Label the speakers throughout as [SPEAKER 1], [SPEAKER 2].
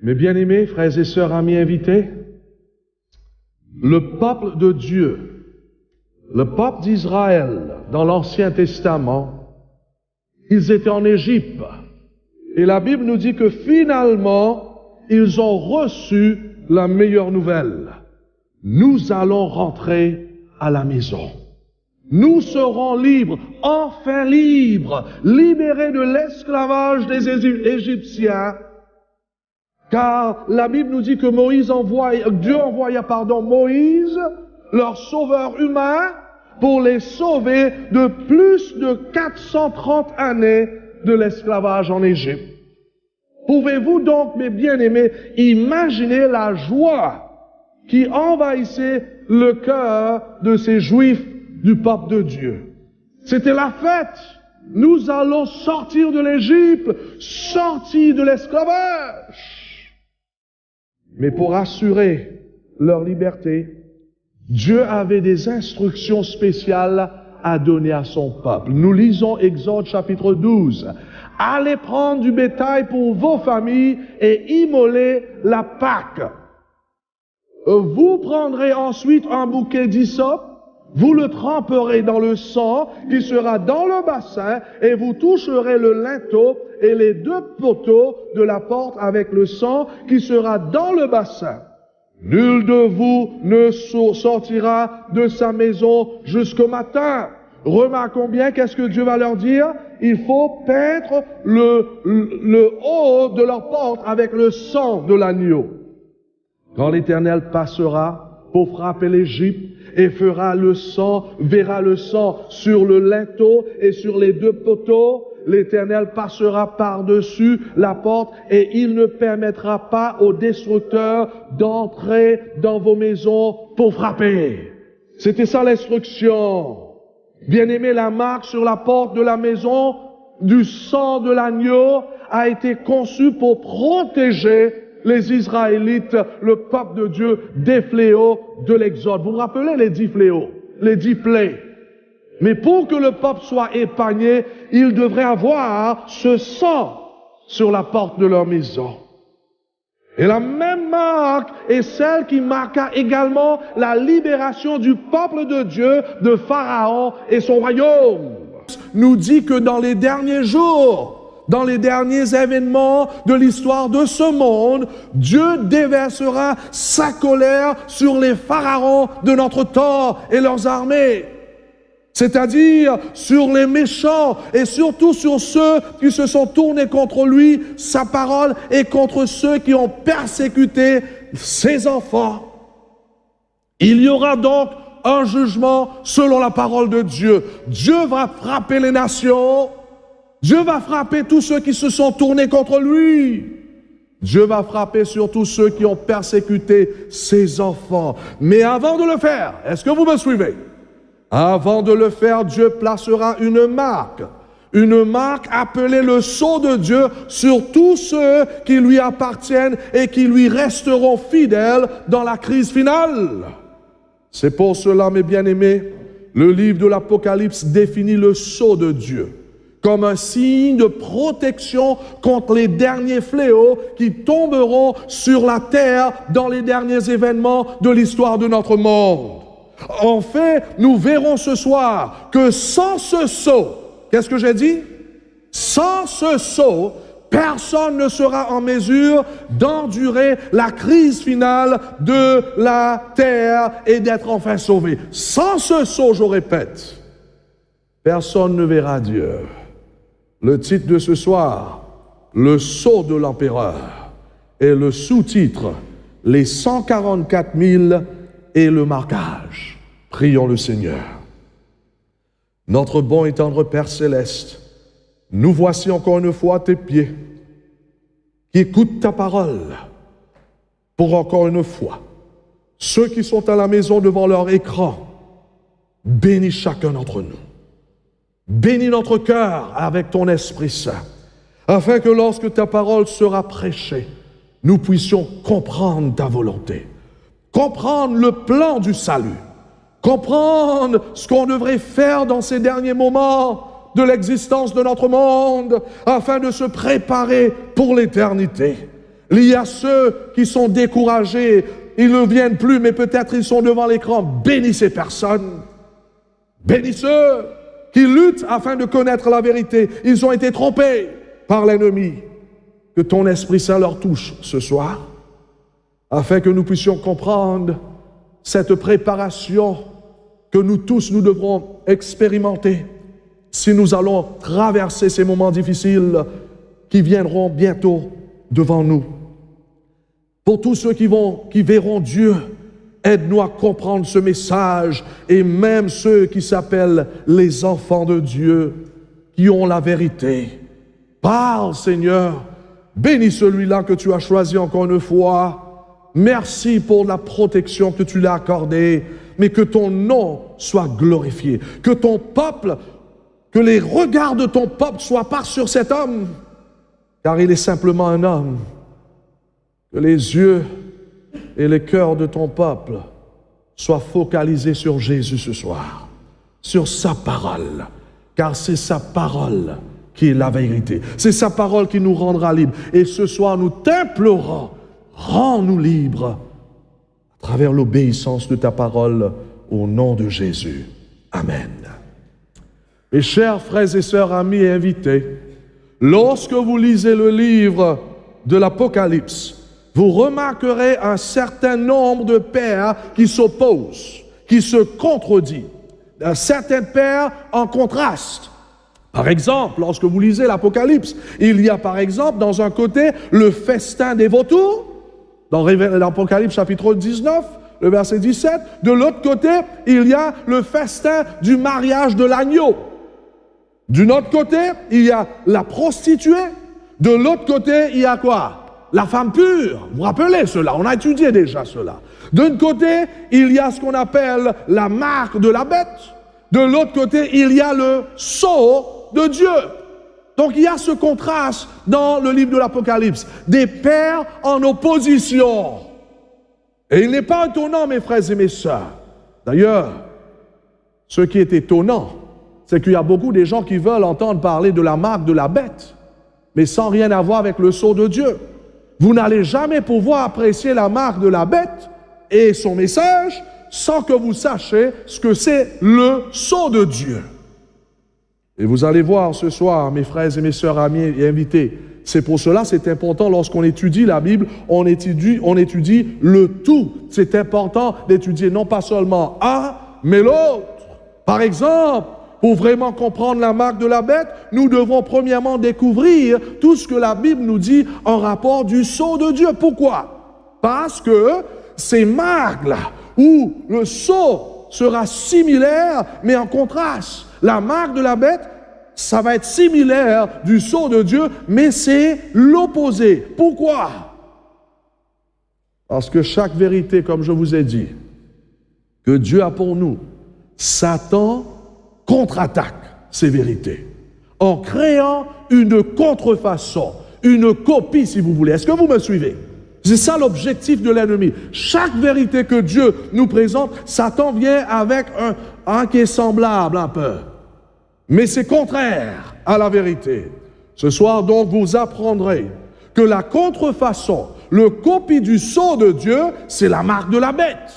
[SPEAKER 1] Mes bien-aimés, frères et sœurs, amis invités, le peuple de Dieu, le peuple d'Israël, dans l'Ancien Testament, ils étaient en Égypte. Et la Bible nous dit que finalement, ils ont reçu la meilleure nouvelle. Nous allons rentrer à la maison. Nous serons libres, enfin libres, libérés de l'esclavage des Égyptiens. Car la Bible nous dit que Dieu envoya Moïse, leur sauveur humain, pour les sauver de plus de 430 années de l'esclavage en Égypte. Pouvez-vous donc, mes bien-aimés, imaginer la joie qui envahissait le cœur de ces Juifs du peuple de Dieu? C'était la fête. Nous allons sortir de l'Égypte, sortir de l'esclavage. Mais pour assurer leur liberté, Dieu avait des instructions spéciales à donner à son peuple. Nous lisons Exode chapitre 12. Allez prendre du bétail pour vos familles et immoler la Pâque. Vous prendrez ensuite un bouquet d'hysope, vous le tremperez dans le sang qui sera dans le bassin et vous toucherez le linteau et les 2 poteaux de la porte avec le sang qui sera dans le bassin. Nul de vous ne sortira de sa maison jusqu'au matin. Remarquons bien qu'est-ce que Dieu va leur dire. Il faut peindre le haut de leur porte avec le sang de l'agneau. Quand l'Éternel passera pour frapper l'Égypte et verra le sang sur le linteau et sur les 2 poteaux, l'Éternel passera par-dessus la porte et il ne permettra pas aux destructeurs d'entrer dans vos maisons pour frapper. C'était ça l'instruction. Bien-aimé, la marque sur la porte de la maison du sang de l'agneau a été conçue pour protéger les Israélites, le peuple de Dieu, des fléaux de l'Exode. Vous vous rappelez les 10 fléaux, les 10 plaies? Mais pour que le peuple soit épargné, il devrait avoir ce sang sur la porte de leur maison. Et la même marque est celle qui marqua également la libération du peuple de Dieu de Pharaon et son royaume. Nous dit que dans les derniers jours, dans les derniers événements de l'histoire de ce monde, Dieu déversera sa colère sur les pharaons de notre temps et leurs armées. C'est-à-dire sur les méchants et surtout sur ceux qui se sont tournés contre lui, sa parole, et contre ceux qui ont persécuté ses enfants. Il y aura donc un jugement selon la parole de Dieu. Dieu va frapper les nations. Dieu va frapper tous ceux qui se sont tournés contre lui. Dieu va frapper surtout ceux qui ont persécuté ses enfants. Mais avant de le faire, est-ce que vous me suivez? Avant de le faire, Dieu placera une marque appelée le sceau de Dieu sur tous ceux qui lui appartiennent et qui lui resteront fidèles dans la crise finale. C'est pour cela, mes bien-aimés, le livre de l'Apocalypse définit le sceau de Dieu comme un signe de protection contre les derniers fléaux qui tomberont sur la terre dans les derniers événements de l'histoire de notre monde. En fait, nous verrons ce soir que sans ce sceau, qu'est-ce que j'ai dit? Sans ce sceau, personne ne sera en mesure d'endurer la crise finale de la terre et d'être enfin sauvé. Sans ce sceau, je répète, personne ne verra Dieu. Le titre de ce soir, le sceau de l'empereur, et le sous-titre, les 144 000 et le marquage. Prions le Seigneur. Notre bon et tendre Père céleste, nous voici encore une fois à tes pieds, qui écoutent ta parole, pour encore une fois, ceux qui sont à la maison devant leur écran, bénis chacun d'entre nous. Bénis notre cœur avec ton Esprit Saint, afin que lorsque ta parole sera prêchée, nous puissions comprendre ta volonté, comprendre le plan du salut, comprendre ce qu'on devrait faire dans ces derniers moments de l'existence de notre monde afin de se préparer pour l'éternité. Il y a ceux qui sont découragés, ils ne viennent plus, mais peut-être ils sont devant l'écran. Bénis ces personnes. Bénis ceux qui luttent afin de connaître la vérité. Ils ont été trompés par l'ennemi. Que ton Esprit Saint leur touche ce soir, afin que nous puissions comprendre cette préparation que nous tous, nous devrons expérimenter si nous allons traverser ces moments difficiles qui viendront bientôt devant nous. Pour tous ceux qui verront Dieu, aide-nous à comprendre ce message, et même ceux qui s'appellent les enfants de Dieu, qui ont la vérité. Parle, Seigneur, bénis celui-là que tu as choisi encore une fois. Merci pour la protection que tu lui as accordée, mais que ton nom soit glorifié, que ton peuple, que les regards de ton peuple soient pas sur cet homme, car il est simplement un homme. Que les yeux et les cœurs de ton peuple soient focalisés sur Jésus ce soir, sur sa parole, car c'est sa parole qui est la vérité. C'est sa parole qui nous rendra libres. Et ce soir, nous t'implorons, rends-nous libres à travers l'obéissance de ta parole au nom de Jésus. Amen. Mes chers frères et sœurs, amis et invités, lorsque vous lisez le livre de l'Apocalypse, vous remarquerez un certain nombre de pères qui s'opposent, qui se contredisent. Certains pères en contraste. Par exemple, lorsque vous lisez l'Apocalypse, il y a par exemple dans un côté le festin des vautours, dans l'Apocalypse chapitre 19, le verset 17. De l'autre côté, il y a le festin du mariage de l'agneau. D'un autre côté, il y a la prostituée. De l'autre côté, il y a quoi? La femme pure. Vous vous rappelez cela? On a étudié déjà cela. D'un côté, il y a ce qu'on appelle la marque de la bête. De l'autre côté, il y a le sceau de Dieu. Donc il y a ce contraste dans le livre de l'Apocalypse. Des pères en opposition. Et il n'est pas étonnant, mes frères et mes sœurs. D'ailleurs, ce qui est étonnant, c'est qu'il y a beaucoup de gens qui veulent entendre parler de la marque de la bête, mais sans rien avoir avec le sceau de Dieu. Vous n'allez jamais pouvoir apprécier la marque de la bête et son message sans que vous sachiez ce que c'est le sceau de Dieu. Et vous allez voir ce soir, mes frères et mes sœurs, amis et invités, c'est pour cela c'est important lorsqu'on étudie la Bible, on étudie le tout. C'est important d'étudier non pas seulement un, mais l'autre. Par exemple, pour vraiment comprendre la marque de la bête, nous devons premièrement découvrir tout ce que la Bible nous dit en rapport du sceau de Dieu. Pourquoi? Parce que ces marques-là, où le sceau sera similaire, mais en contraste. La marque de la bête, ça va être similaire du sceau de Dieu, mais c'est l'opposé. Pourquoi? Parce que chaque vérité, comme je vous ai dit, que Dieu a pour nous, Satan contre-attaque ces vérités en créant une contrefaçon, une copie, si vous voulez. Est-ce que vous me suivez? C'est ça l'objectif de l'ennemi. Chaque vérité que Dieu nous présente, Satan vient avec un qui est semblable un peu. Mais c'est contraire à la vérité. Ce soir donc, vous apprendrez que la contrefaçon, le copie du sceau de Dieu, c'est la marque de la bête.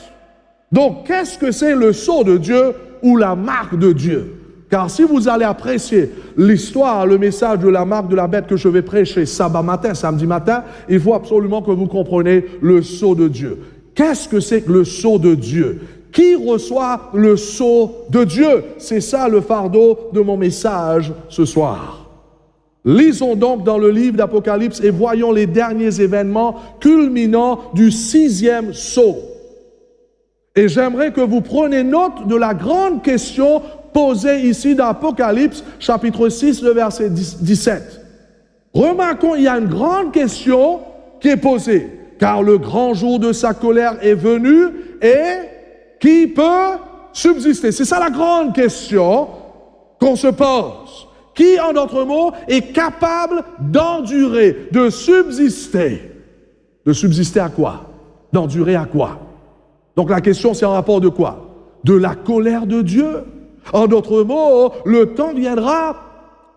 [SPEAKER 1] Donc, qu'est-ce que c'est le sceau de Dieu ou la marque de Dieu? Car si vous allez apprécier l'histoire, le message de la marque de la bête que je vais prêcher samedi matin, il faut absolument que vous compreniez le sceau de Dieu. Qu'est-ce que c'est que le sceau de Dieu? Qui reçoit le sceau de Dieu? C'est ça le fardeau de mon message ce soir. Lisons donc dans le livre d'Apocalypse et voyons les derniers événements culminant du 6e sceau. Et j'aimerais que vous preniez note de la grande question posée ici dans Apocalypse, chapitre 6, le verset 17. Remarquons, il y a une grande question qui est posée. Car le grand jour de sa colère est venu et qui peut subsister? C'est ça la grande question qu'on se pose. Qui, en d'autres mots, est capable d'endurer, de subsister? De subsister à quoi? D'endurer à quoi? Donc la question, c'est en rapport de quoi? De la colère de Dieu. En d'autres mots, le temps viendra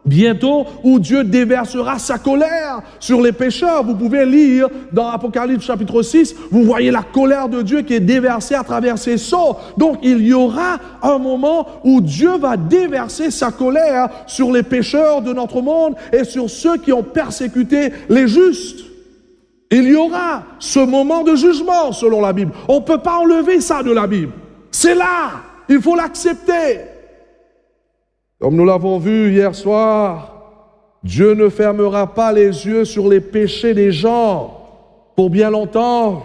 [SPEAKER 1] bientôt où Dieu déversera sa colère sur les pécheurs. Vous pouvez lire dans Apocalypse chapitre 6, vous voyez la colère de Dieu qui est déversée à travers ses sceaux. Donc il y aura un moment où Dieu va déverser sa colère sur les pécheurs de notre monde et sur ceux qui ont persécuté les justes. Il y aura ce moment de jugement selon la Bible. On ne peut pas enlever ça de la Bible. C'est là, il faut l'accepter. Comme nous l'avons vu hier soir, Dieu ne fermera pas les yeux sur les péchés des gens pour bien longtemps.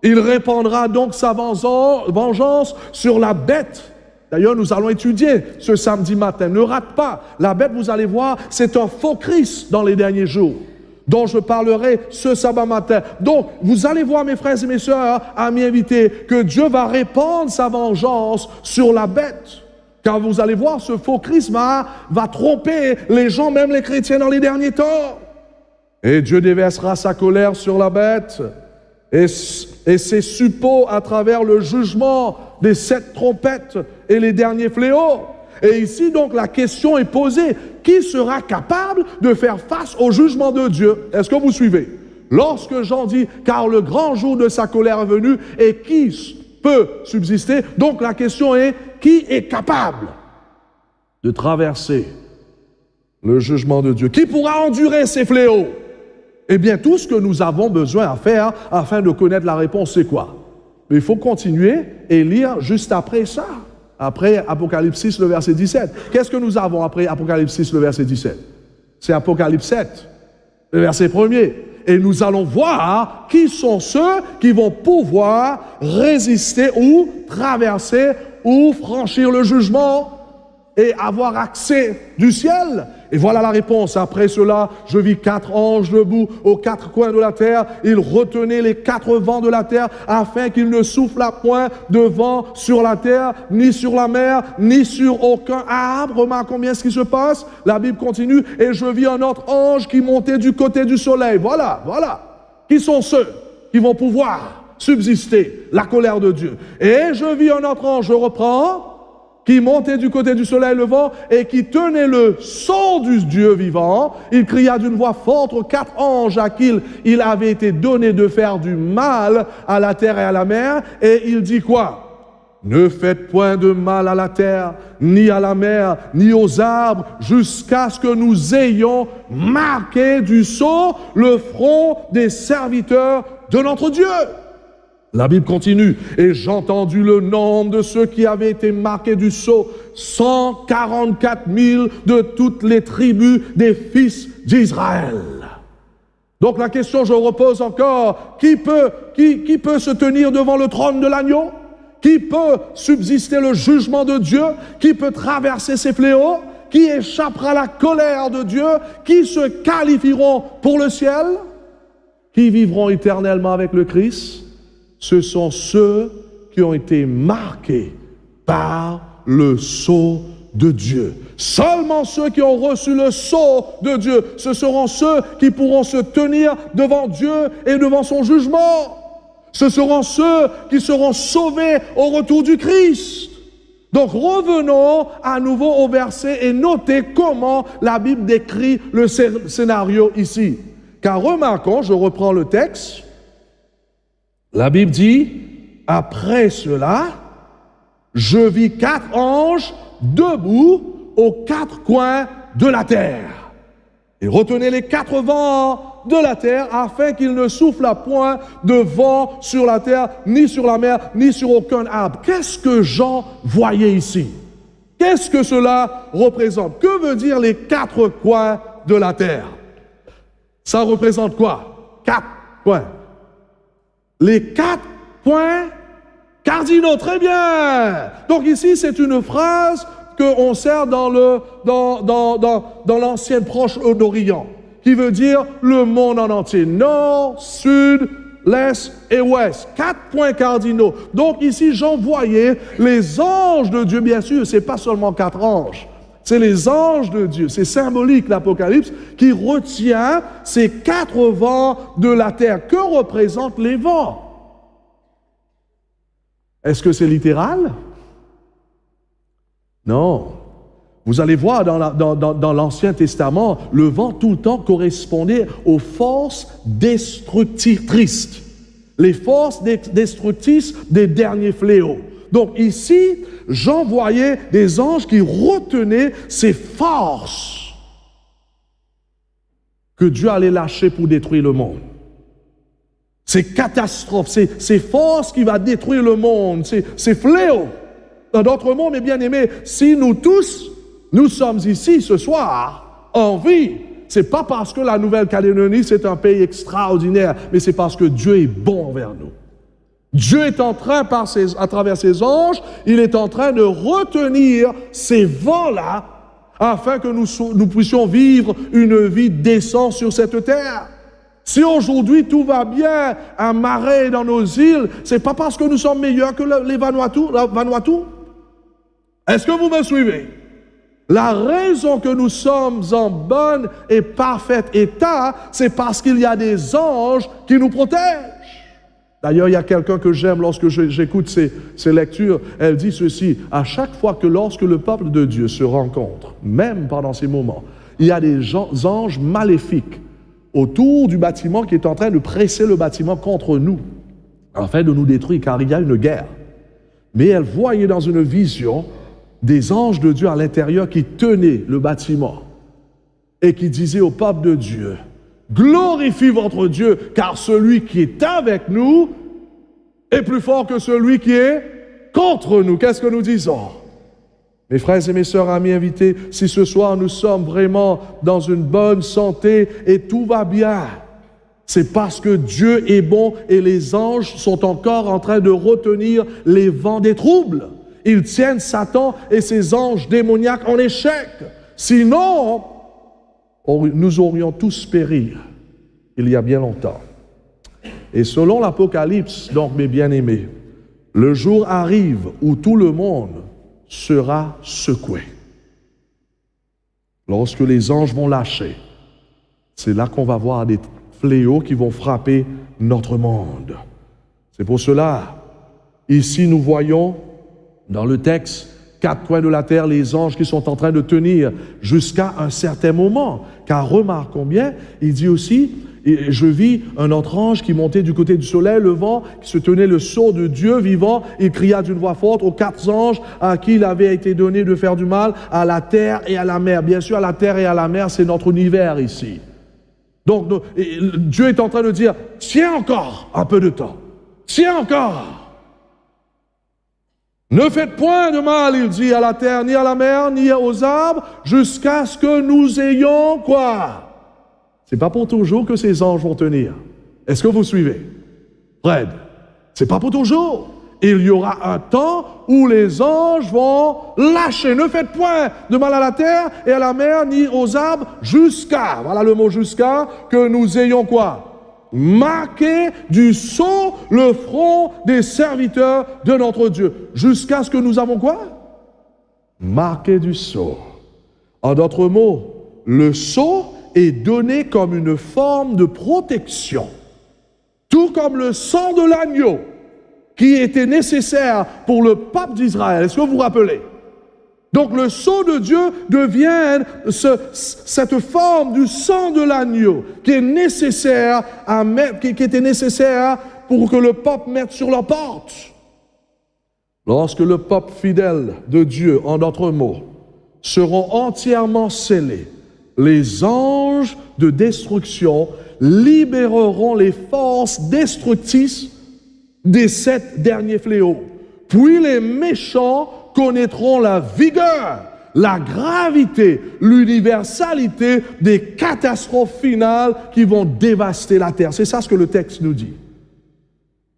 [SPEAKER 1] Il répandra donc sa vengeance sur la bête. D'ailleurs, nous allons étudier ce samedi matin. Ne rate pas. La bête, vous allez voir, c'est un faux Christ dans les derniers jours, dont je parlerai ce sabbat matin. Donc, vous allez voir, mes frères et mes sœurs, amis invités, que Dieu va répandre sa vengeance sur la bête. Car vous allez voir, ce faux Christ va tromper les gens, même les chrétiens dans les derniers temps. Et Dieu déversera sa colère sur la bête et ses suppôts à travers le jugement des 7 trompettes et les derniers fléaux. Et ici, donc, la question est posée. Qui sera capable de faire face au jugement de Dieu? Est-ce que vous suivez? Lorsque Jean dit, car le grand jour de sa colère est venu, et qui peut subsister? Donc, la question est, qui est capable de traverser le jugement de Dieu? Qui pourra endurer ces fléaux? Eh bien, tout ce que nous avons besoin à faire afin de connaître la réponse, c'est quoi? Il faut continuer et lire juste après ça. Après Apocalypse 6, le verset 17. Qu'est-ce que nous avons après Apocalypse 6, le verset 17? C'est Apocalypse 7, le verset 1er. Et nous allons voir qui sont ceux qui vont pouvoir résister ou traverser ou franchir le jugement et avoir accès du ciel. Et voilà la réponse. Après cela, je vis 4 anges debout aux 4 coins de la terre. Ils retenaient les 4 vents de la terre afin qu'il ne souffle point de vent sur la terre, ni sur la mer, ni sur aucun arbre. Remarque combien ce qui se passe. La Bible continue. Et je vis un autre ange qui montait du côté du soleil. Voilà. Qui sont ceux qui vont pouvoir subsister la colère de Dieu? Et je vis un autre ange, je reprends, qui montait du côté du soleil levant et qui tenait le sceau du Dieu vivant. Il cria d'une voix forte aux 4 anges à qui il avait été donné de faire du mal à la terre et à la mer. Et il dit quoi? Ne faites point de mal à la terre, ni à la mer, ni aux arbres, jusqu'à ce que nous ayons marqué du sceau le front des serviteurs de notre Dieu. La Bible continue, et j'ai entendu le nombre de ceux qui avaient été marqués du sceau, 144 000 de toutes les tribus des fils d'Israël. Donc la question, je repose encore, qui peut se tenir devant le trône de l'agneau? Qui peut subsister le jugement de Dieu? Qui peut traverser ces fléaux? Qui échappera à la colère de Dieu? Qui se qualifieront pour le ciel? Qui vivront éternellement avec le Christ? Ce sont ceux qui ont été marqués par le sceau de Dieu. Seulement ceux qui ont reçu le sceau de Dieu, ce seront ceux qui pourront se tenir devant Dieu et devant son jugement. Ce seront ceux qui seront sauvés au retour du Christ. Donc revenons à nouveau au verset et notez comment la Bible décrit le scénario ici. Car remarquons, je reprends le texte, la Bible dit, après cela, je vis 4 anges debout aux 4 coins de la terre. Et retenez les 4 vents de la terre afin qu'il ne souffle point de vent sur la terre, ni sur la mer, ni sur aucun arbre. Qu'est-ce que Jean voyait ici? Qu'est-ce que cela représente? Que veut dire les 4 coins de la terre? Ça représente quoi? 4 coins. Les 4 points cardinaux, très bien. Donc ici, c'est une phrase qu'on sert dans l'ancienne proche d'Orient, qui veut dire le monde en entier. Nord, sud, l'est et ouest. 4 points cardinaux. Donc ici, Jean voyait les anges de Dieu, bien sûr, c'est pas seulement 4 anges. C'est les anges de Dieu. C'est symbolique, l'Apocalypse, qui retient ces 4 vents de la terre. Que représentent les vents? Est-ce que c'est littéral? Non. Vous allez voir dans l'Ancien Testament, le vent tout le temps correspondait aux forces destructrices. Les forces destructrices des derniers fléaux. Donc ici, Jean voyait des anges qui retenaient ces forces que Dieu allait lâcher pour détruire le monde. Ces catastrophes, ces forces qui vont détruire le monde, ces fléaux. Dans d'autres mots, mes bien-aimés, si nous tous, nous sommes ici ce soir, en vie, c'est pas parce que la Nouvelle-Calédonie, c'est un pays extraordinaire, mais c'est parce que Dieu est bon envers nous. Dieu est en train, à travers ses anges, il est en train de retenir ces vents-là, afin que nous puissions vivre une vie décente sur cette terre. Si aujourd'hui tout va bien à Marais dans nos îles, c'est pas parce que nous sommes meilleurs que les Vanuatu. Est-ce que vous me suivez? La raison que nous sommes en bon et parfait état, c'est parce qu'il y a des anges qui nous protègent. D'ailleurs, il y a quelqu'un que j'aime lorsque j'écoute ces lectures, elle dit ceci: à chaque fois que lorsque le peuple de Dieu se rencontre, même pendant ces moments, il y a des anges maléfiques autour du bâtiment qui est en train de presser le bâtiment contre nous, afin de nous détruire, car il y a une guerre. Mais elle voyait dans une vision des anges de Dieu à l'intérieur qui tenaient le bâtiment et qui disaient au peuple de Dieu: glorifie votre Dieu, car celui qui est avec nous est plus fort que celui qui est contre nous. Qu'est-ce que nous disons? Mes frères et mes sœurs, amis invités, si ce soir nous sommes vraiment dans une bonne santé et tout va bien, c'est parce que Dieu est bon et les anges sont encore en train de retenir les vents des troubles. Ils tiennent Satan et ses anges démoniaques en échec. Sinon, nous aurions tous péri il y a bien longtemps. Et selon l'Apocalypse, donc mes bien-aimés, le jour arrive où tout le monde sera secoué. Lorsque les anges vont lâcher, c'est là qu'on va voir des fléaux qui vont frapper notre monde. C'est pour cela, ici nous voyons dans le texte, 4 coins de la terre, les anges qui sont en train de tenir jusqu'à un certain moment. Car remarquons bien, il dit aussi, et je vis un autre ange qui montait du côté du soleil, le vent, qui se tenait le sceau de Dieu vivant. Il cria d'une voix forte aux 4 anges à qui il avait été donné de faire du mal, à la terre et à la mer. Bien sûr, à la terre et à la mer, c'est notre univers ici. Donc, Dieu est en train de dire, tiens encore un peu de temps. Tiens encore. Ne faites point de mal, il dit, à la terre, ni à la mer, ni aux arbres, jusqu'à ce que nous ayons quoi? C'est pas pour toujours que ces anges vont tenir. Est-ce que vous suivez? Fred, c'est pas pour toujours. Il y aura un temps où les anges vont lâcher. Ne faites point de mal à la terre et à la mer, ni aux arbres, jusqu'à, voilà le mot jusqu'à, que nous ayons quoi? Marqué du sceau le front des serviteurs de notre Dieu. Jusqu'à ce que nous avons quoi? Marqué du sceau. En d'autres mots, le sceau est donné comme une forme de protection. Tout comme le sang de l'agneau qui était nécessaire pour le peuple d'Israël. Est-ce que vous vous rappelez? Donc le sceau de Dieu devient cette forme du sang de l'agneau qui est nécessaire à mettre, qui était nécessaire pour que le peuple mette sur la porte. Lorsque le peuple fidèle de Dieu, en d'autres mots, seront entièrement scellés, les anges de destruction libéreront les forces destructrices des 7 derniers fléaux. Puis les méchants connaîtront la vigueur, la gravité, l'universalité des catastrophes finales qui vont dévaster la terre. C'est ça ce que le texte nous dit.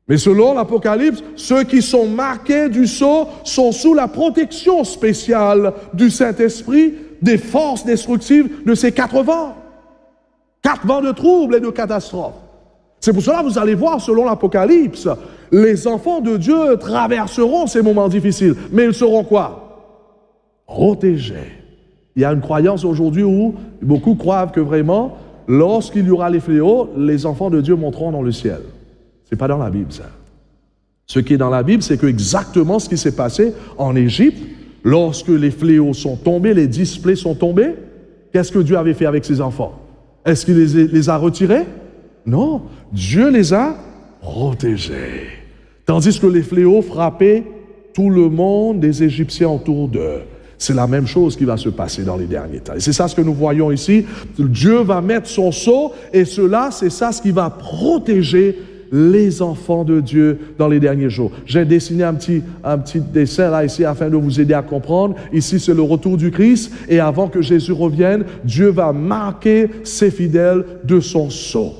[SPEAKER 1] Mais selon l'Apocalypse, ceux qui sont marqués du sceau sont sous la protection spéciale du Saint-Esprit des forces destructives de ces 4 vents. 4 vents de troubles et de catastrophes. C'est pour cela que vous allez voir, selon l'Apocalypse, les enfants de Dieu traverseront ces moments difficiles. Mais ils seront quoi? Protégés. Il y a une croyance aujourd'hui où beaucoup croient que vraiment, lorsqu'il y aura les fléaux, les enfants de Dieu monteront dans le ciel. Ce n'est pas dans la Bible, ça. Ce qui est dans la Bible, c'est que exactement ce qui s'est passé en Égypte, lorsque les fléaux sont tombés, les 10 plaies sont tombées, qu'est-ce que Dieu avait fait avec ses enfants? Est-ce qu'il les a retirés? Non, Dieu les a protégés. Tandis que les fléaux frappaient tout le monde des Égyptiens autour d'eux. C'est la même chose qui va se passer dans les derniers temps. Et c'est ça ce que nous voyons ici. Dieu va mettre son sceau et cela, c'est ça ce qui va protéger les enfants de Dieu dans les derniers jours. J'ai dessiné un petit dessin là ici afin de vous aider à comprendre. Ici, c'est le retour du Christ et avant que Jésus revienne, Dieu va marquer ses fidèles de son sceau.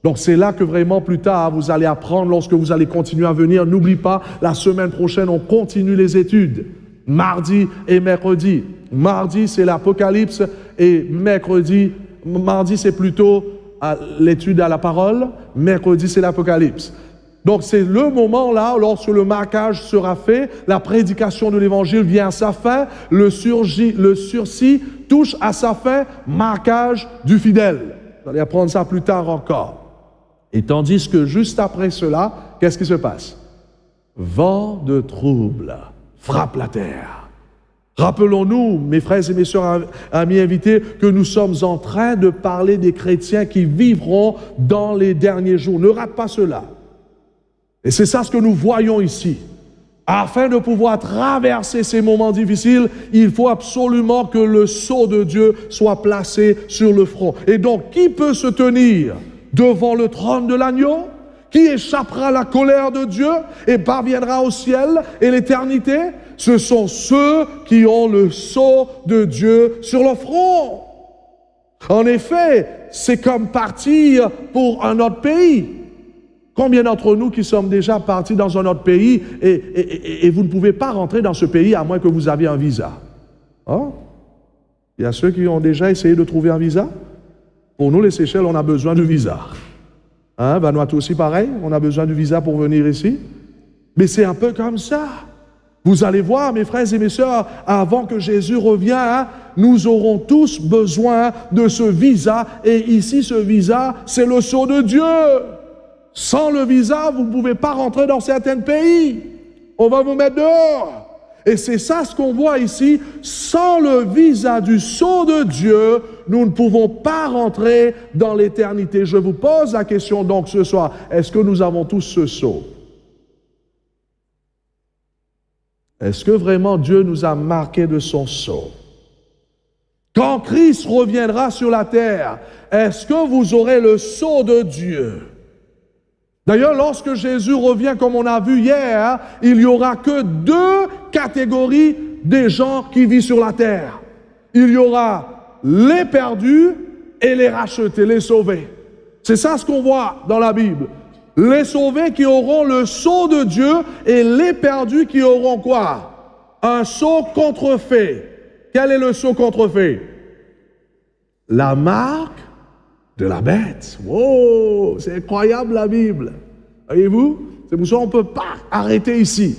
[SPEAKER 1] Donc c'est là que vraiment plus tard vous allez apprendre lorsque vous allez continuer à venir. N'oublie pas, la semaine prochaine, on continue les études. Mardi et mercredi. Mardi, c'est l'Apocalypse et mardi, c'est plutôt l'étude à la parole. Mercredi, c'est l'Apocalypse. Donc c'est le moment là, lorsque le marquage sera fait, la prédication de l'Évangile vient à sa fin, le sursis touche à sa fin, marquage du fidèle. Vous allez apprendre ça plus tard encore. Et tandis que juste après cela, qu'est-ce qui se passe? Vent de trouble frappe la terre. Rappelons-nous, mes frères et mes sœurs, amis invités, que nous sommes en train de parler des chrétiens qui vivront dans les derniers jours. Ne rate pas cela. Et c'est ça ce que nous voyons ici. Afin de pouvoir traverser ces moments difficiles, il faut absolument que le sceau de Dieu soit placé sur le front. Et donc, qui peut se tenir devant le trône de l'agneau? Qui échappera à la colère de Dieu et parviendra au ciel et l'éternité? Ce sont ceux qui ont le sceau de Dieu sur le front. En effet, c'est comme partir pour un autre pays. Combien d'entre nous qui sommes déjà partis dans un autre pays et vous ne pouvez pas rentrer dans ce pays à moins que vous aviez un visa? Hein? Il y a ceux qui ont déjà essayé de trouver un visa. Pour nous, les Seychelles, on a besoin de visa. Hein? Vanuatu aussi pareil, on a besoin de visa pour venir ici. Mais c'est un peu comme ça. Vous allez voir, mes frères et mes sœurs, avant que Jésus revienne, nous aurons tous besoin de ce visa. Et ici, ce visa, c'est le sceau de Dieu. Sans le visa, vous ne pouvez pas rentrer dans certains pays. On va vous mettre dehors. Et c'est ça ce qu'on voit ici. Sans le visa du sceau de Dieu, nous ne pouvons pas rentrer dans l'éternité. Je vous pose la question donc ce soir. Est-ce que nous avons tous ce sceau? Est-ce que vraiment Dieu nous a marqué de son sceau? Quand Christ reviendra sur la terre, est-ce que vous aurez le sceau de Dieu? D'ailleurs, lorsque Jésus revient, comme on a vu hier, il n'y aura que 2 catégories des gens qui vivent sur la terre. Il y aura les perdus et les rachetés, les sauvés. C'est ça ce qu'on voit dans la Bible. Les sauvés qui auront le sceau de Dieu et les perdus qui auront quoi? Un sceau contrefait. Quel est le sceau contrefait? La marque de la bête. Wow, c'est incroyable la Bible. Voyez-vous? C'est pour ça qu'on ne peut pas arrêter ici.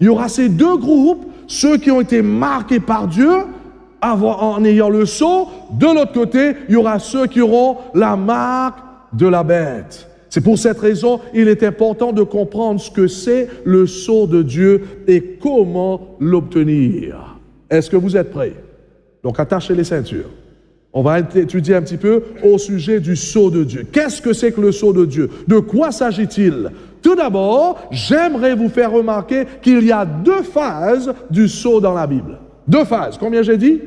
[SPEAKER 1] Il y aura ces 2 groupes, ceux qui ont été marqués par Dieu en ayant le sceau. De l'autre côté, il y aura ceux qui auront la marque de la bête. C'est pour cette raison, il est important de comprendre ce que c'est le sceau de Dieu et comment l'obtenir. Est-ce que vous êtes prêts? Donc attachez les ceintures. On va étudier un petit peu au sujet du sceau de Dieu. Qu'est-ce que c'est que le sceau de Dieu? De quoi s'agit-il? Tout d'abord, j'aimerais vous faire remarquer qu'il y a 2 phases du sceau dans la Bible. 2 phases. Combien j'ai dit?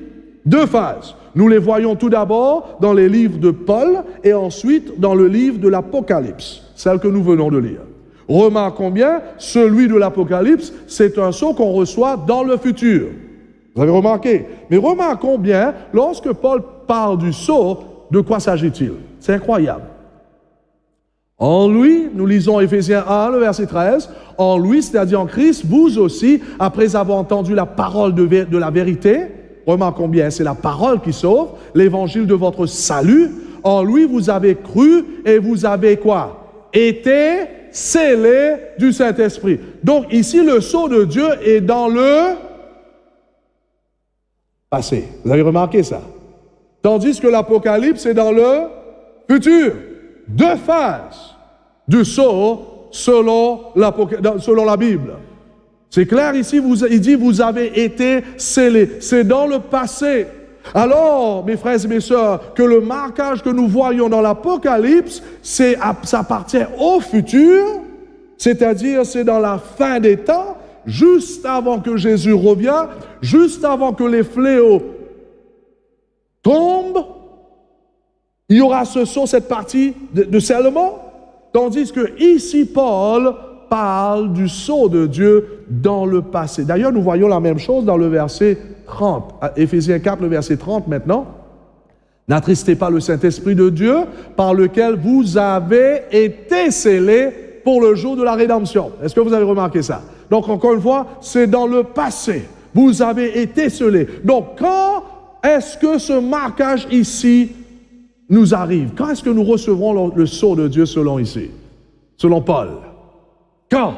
[SPEAKER 1] 2 phases. Nous les voyons tout d'abord dans les livres de Paul et ensuite dans le livre de l'Apocalypse, celle que nous venons de lire. Remarquons bien, celui de l'Apocalypse, c'est un sceau qu'on reçoit dans le futur. Vous avez remarqué? Mais remarquons bien, lorsque Paul parle du sceau, de quoi s'agit-il? C'est incroyable. En lui, nous lisons Éphésiens 1, le verset 13, en lui, c'est-à-dire en Christ, vous aussi, après avoir entendu la parole de la vérité, remarquons bien, c'est la parole qui sauve, l'évangile de votre salut, en lui vous avez cru et vous avez quoi? Été scellés du Saint-Esprit. Donc ici, le sceau de Dieu est dans le passé. Vous avez remarqué ça? Tandis que l'Apocalypse est dans le futur. 2 phases du sceau selon la Bible. C'est clair ici, il dit, vous avez été scellés. C'est dans le passé. Alors, mes frères et mes sœurs, que le marquage que nous voyons dans l'Apocalypse, ça appartient au futur, c'est-à-dire c'est dans la fin des temps, juste avant que Jésus revienne, juste avant que les fléaux tombent, il y aura cette partie de scellement, tandis que ici, Paul parle du sceau de Dieu dans le passé. D'ailleurs, nous voyons la même chose dans le verset 30, Éphésiens 4, le verset 30 maintenant. N'attristez pas le Saint-Esprit de Dieu, par lequel vous avez été scellés pour le jour de la rédemption. Est-ce que vous avez remarqué ça? Donc, encore une fois, c'est dans le passé. Vous avez été scellés. Donc, quand est-ce que ce marquage ici nous arrive? Quand est-ce que nous recevrons le sceau de Dieu selon ici? Selon Paul? Quand?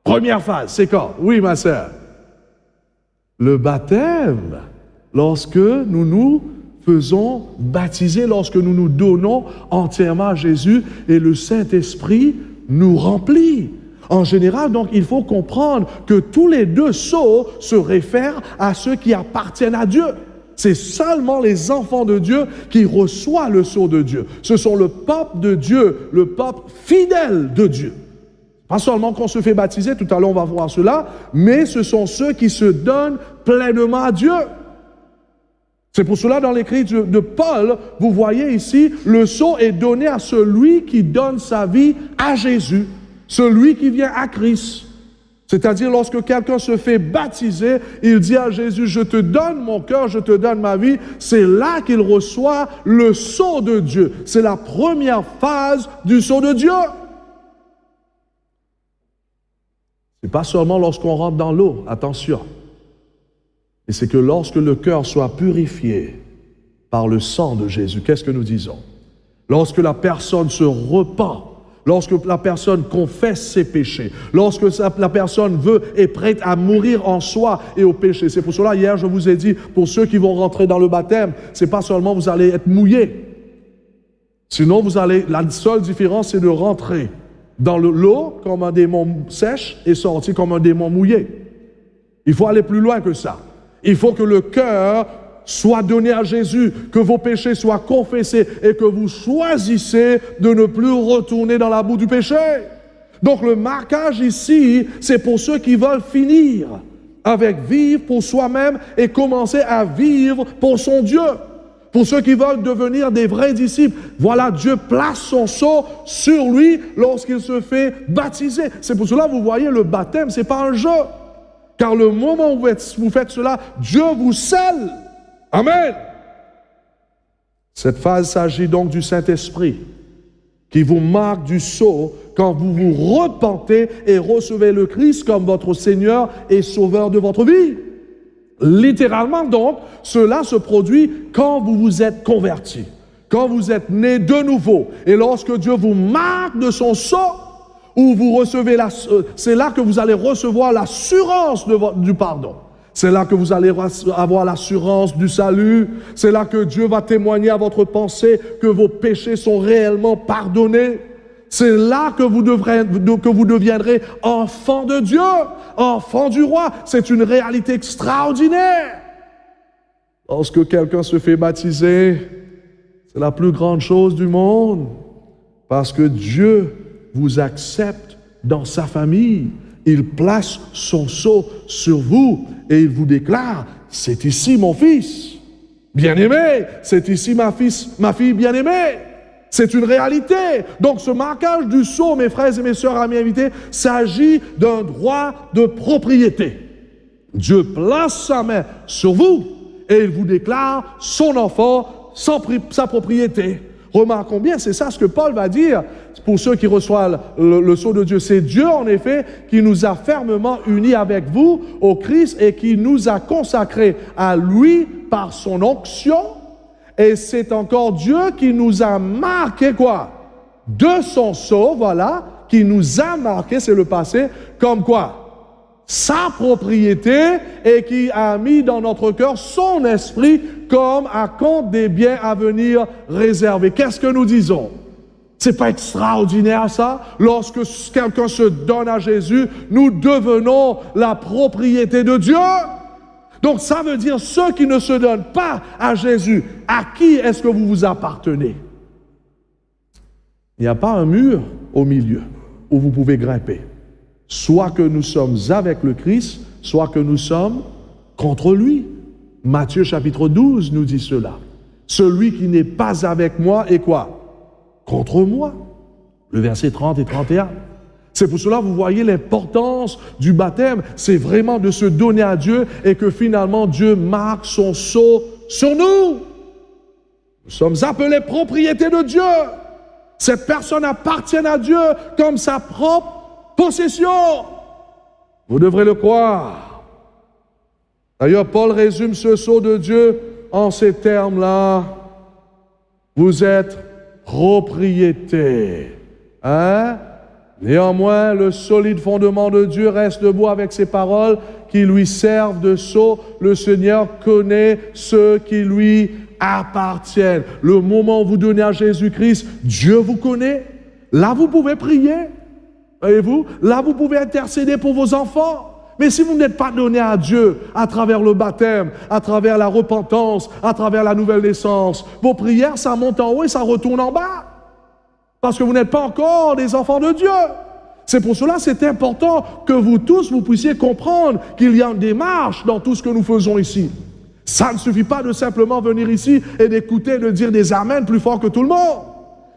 [SPEAKER 1] Première phase, c'est quand? Oui, ma sœur. Le baptême, lorsque nous nous faisons baptiser, lorsque nous nous donnons entièrement à Jésus et le Saint-Esprit nous remplit. En général, donc, il faut comprendre que tous les deux sceaux se réfèrent à ceux qui appartiennent à Dieu. C'est seulement les enfants de Dieu qui reçoivent le sceau de Dieu. Ce sont le peuple de Dieu, le peuple fidèle de Dieu. Pas seulement qu'on se fait baptiser, tout à l'heure on va voir cela, mais ce sont ceux qui se donnent pleinement à Dieu. C'est pour cela, dans l'écrit de Paul, vous voyez ici, le sceau est donné à celui qui donne sa vie à Jésus, celui qui vient à Christ. C'est-à-dire, lorsque quelqu'un se fait baptiser, il dit à Jésus, je te donne mon cœur, je te donne ma vie. C'est là qu'il reçoit le sceau de Dieu. C'est la première phase du sceau de Dieu. Ce n'est pas seulement lorsqu'on rentre dans l'eau, attention. Et c'est que lorsque le cœur soit purifié par le sang de Jésus, qu'est-ce que nous disons? Lorsque la personne se repent, lorsque la personne confesse ses péchés, lorsque la personne est prête à mourir en soi et au péché. C'est pour cela, hier, je vous ai dit, pour ceux qui vont rentrer dans le baptême, c'est pas seulement vous allez être mouillés. Sinon, la seule différence, c'est de rentrer dans l'eau comme un démon sèche et sortir comme un démon mouillé. Il faut aller plus loin que ça. Il faut que le cœur soit donné à Jésus, que vos péchés soient confessés et que vous choisissez de ne plus retourner dans la boue du péché. Donc le marquage ici, c'est pour ceux qui veulent finir avec vivre pour soi-même et commencer à vivre pour son Dieu. Pour ceux qui veulent devenir des vrais disciples, voilà, Dieu place son sceau sur lui lorsqu'il se fait baptiser. C'est pour cela, vous voyez, le baptême, ce n'est pas un jeu. Car le moment où vous faites cela, Dieu vous scelle. Amen. Cette phase s'agit donc du Saint-Esprit qui vous marque du sceau quand vous vous repentez et recevez le Christ comme votre Seigneur et Sauveur de votre vie. Littéralement donc, cela se produit quand vous vous êtes converti, quand vous êtes né de nouveau. Et lorsque Dieu vous marque de son sceau, où vous recevez c'est là que vous allez recevoir l'assurance du pardon. C'est là que vous allez avoir l'assurance du salut. C'est là que Dieu va témoigner à votre pensée que vos péchés sont réellement pardonnés. C'est là que vous deviendrez enfant de Dieu, enfant du roi. C'est une réalité extraordinaire. Lorsque quelqu'un se fait baptiser, c'est la plus grande chose du monde, parce que Dieu vous accepte dans sa famille. Il place son sceau sur vous et il vous déclare, c'est ici mon fils bien-aimé, c'est ici ma fille bien-aimée. C'est une réalité. Donc ce marquage du sceau, mes frères et mes sœurs, amis invités, s'agit d'un droit de propriété. Dieu place sa main sur vous et il vous déclare son enfant, sa propriété. Remarquons bien, c'est ça ce que Paul va dire pour ceux qui reçoivent le sceau de Dieu. C'est Dieu, en effet, qui nous a fermement unis avec vous au Christ et qui nous a consacrés à lui par son onction. Et c'est encore Dieu qui nous a marqué quoi? De son sceau, voilà, qui nous a marqué, c'est le passé, comme quoi? Sa propriété et qui a mis dans notre cœur son esprit comme à compte des biens à venir réservés. Qu'est-ce que nous disons? C'est pas extraordinaire ça? Lorsque quelqu'un se donne à Jésus, nous devenons la propriété de Dieu. Donc ça veut dire ceux qui ne se donnent pas à Jésus, à qui est-ce que vous vous appartenez? Il n'y a pas un mur au milieu où vous pouvez grimper. Soit que nous sommes avec le Christ, soit que nous sommes contre lui. Matthieu chapitre 12 nous dit cela. Celui qui n'est pas avec moi est quoi? Contre moi. Le verset 30 et 31. C'est pour cela, vous voyez l'importance du baptême. C'est vraiment de se donner à Dieu et que finalement Dieu marque son sceau sur nous. Nous sommes appelés propriété de Dieu. Cette personne appartient à Dieu comme sa propre possession. Vous devrez le croire. D'ailleurs, Paul résume ce sceau de Dieu en ces termes-là. Vous êtes propriété. Hein? Néanmoins, le solide fondement de Dieu reste debout avec ses paroles qui lui servent de sceau. Le Seigneur connaît ceux qui lui appartiennent. Le moment où vous donnez à Jésus-Christ, Dieu vous connaît. Là, vous pouvez prier. Voyez-vous? Là, vous pouvez intercéder pour vos enfants. Mais si vous n'êtes pas donné à Dieu à travers le baptême, à travers la repentance, à travers la nouvelle naissance, vos prières, ça monte en haut et ça retourne en bas. Parce que vous n'êtes pas encore des enfants de Dieu. C'est pour cela que c'est important que vous tous, vous puissiez comprendre qu'il y a une démarche dans tout ce que nous faisons ici. Ça ne suffit pas de simplement venir ici et d'écouter, de dire des amens plus fort que tout le monde.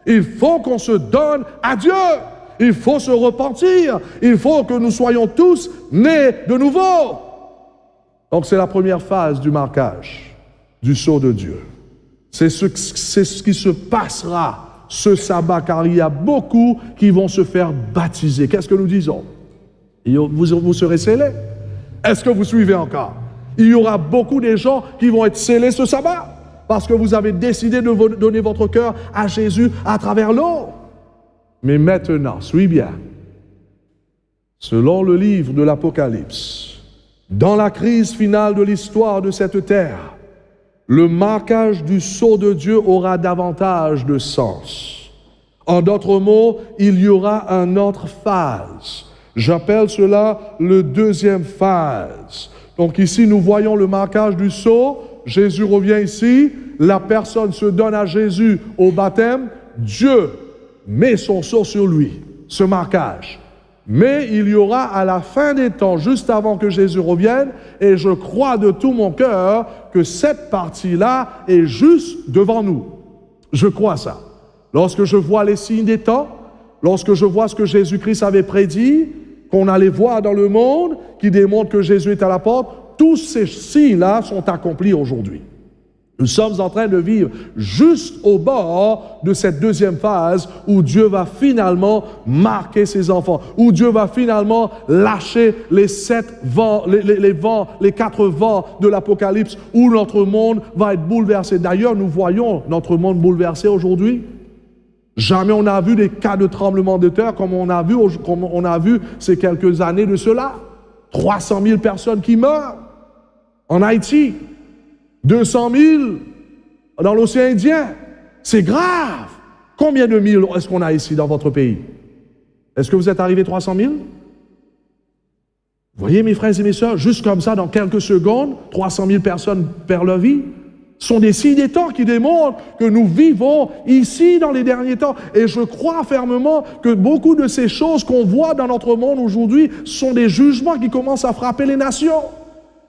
[SPEAKER 1] Il faut qu'on se donne à Dieu. Il faut se repentir. Il faut que nous soyons tous nés de nouveau. Donc c'est la première phase du marquage, du sceau de Dieu. C'est ce qui se passera ce sabbat, car il y a beaucoup qui vont se faire baptiser. Qu'est-ce que nous disons? Vous serez scellés. Est-ce que vous suivez encore? Il y aura beaucoup de gens qui vont être scellés ce sabbat, parce que vous avez décidé de donner votre cœur à Jésus à travers l'eau. Mais maintenant, suis bien, selon le livre de l'Apocalypse, dans la crise finale de l'histoire de cette terre, le marquage du sceau de Dieu aura davantage de sens. En d'autres mots, il y aura une autre phase. J'appelle cela le deuxième phase. Donc ici, nous voyons le marquage du sceau. Jésus revient ici. La personne se donne à Jésus au baptême. Dieu met son sceau sur lui, ce marquage. Mais il y aura à la fin des temps, juste avant que Jésus revienne, et je crois de tout mon cœur que cette partie-là est juste devant nous. Je crois ça. Lorsque je vois les signes des temps, lorsque je vois ce que Jésus-Christ avait prédit, qu'on allait voir dans le monde, qui démontre que Jésus est à la porte, tous ces signes-là sont accomplis aujourd'hui. Nous sommes en train de vivre juste au bord de cette deuxième phase où Dieu va finalement marquer ses enfants, où Dieu va finalement lâcher les 7 vents, les 4 vents de l'Apocalypse, où notre monde va être bouleversé. D'ailleurs, nous voyons notre monde bouleversé aujourd'hui. Jamais on n'a vu des cas de tremblement de terre comme on a vu ces quelques années de cela. 300 000 personnes qui meurent en Haïti. 200 000 dans l'océan Indien. C'est grave. Combien de mille est-ce qu'on a ici dans votre pays? Est-ce que vous êtes arrivé à 300 000? Vous voyez, mes frères et mes sœurs, juste comme ça, dans quelques secondes, 300 000 personnes perdent leur vie. Ce sont des signes des temps qui démontrent que nous vivons ici dans les derniers temps. Et je crois fermement que beaucoup de ces choses qu'on voit dans notre monde aujourd'hui sont des jugements qui commencent à frapper les nations,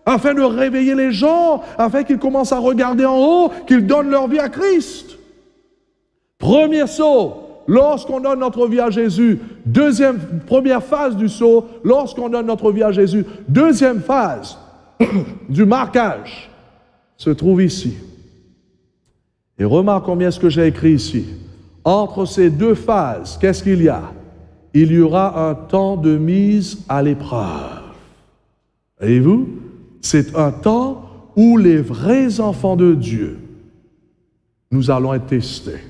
[SPEAKER 1] afin de réveiller les gens, afin qu'ils commencent à regarder en haut, qu'ils donnent leur vie à Christ. Premier saut, lorsqu'on donne notre vie à Jésus. Première phase du saut, lorsqu'on donne notre vie à Jésus. Deuxième phase du marquage se trouve ici. Et remarque combien ce que j'ai écrit ici. Entre ces deux phases, qu'est-ce qu'il y a? Il y aura un temps de mise à l'épreuve. Voyez-vous? C'est un temps où les vrais enfants de Dieu, nous allons être testés.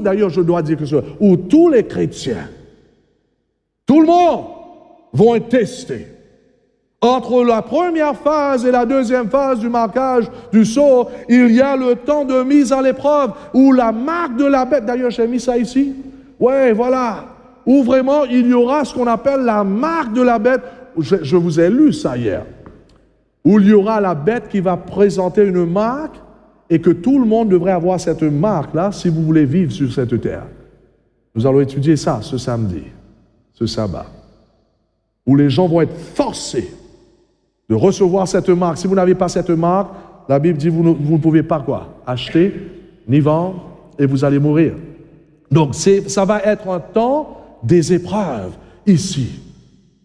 [SPEAKER 1] D'ailleurs je dois dire que où tous les chrétiens, tout le monde vont être testés. Entre la première phase et la deuxième phase du marquage du sceau, il y a le temps de mise à l'épreuve, où la marque de la bête, d'ailleurs j'ai mis ça ici, ouais, voilà, où vraiment il y aura ce qu'on appelle la marque de la bête, je vous ai lu ça hier, où il y aura la bête qui va présenter une marque, et que tout le monde devrait avoir cette marque-là si vous voulez vivre sur cette terre. Nous allons étudier ça ce samedi, ce sabbat, où les gens vont être forcés de recevoir cette marque. Si vous n'avez pas cette marque, la Bible dit vous ne pouvez pas quoi? Acheter, ni vendre, et vous allez mourir. Donc ça va être un temps des épreuves ici.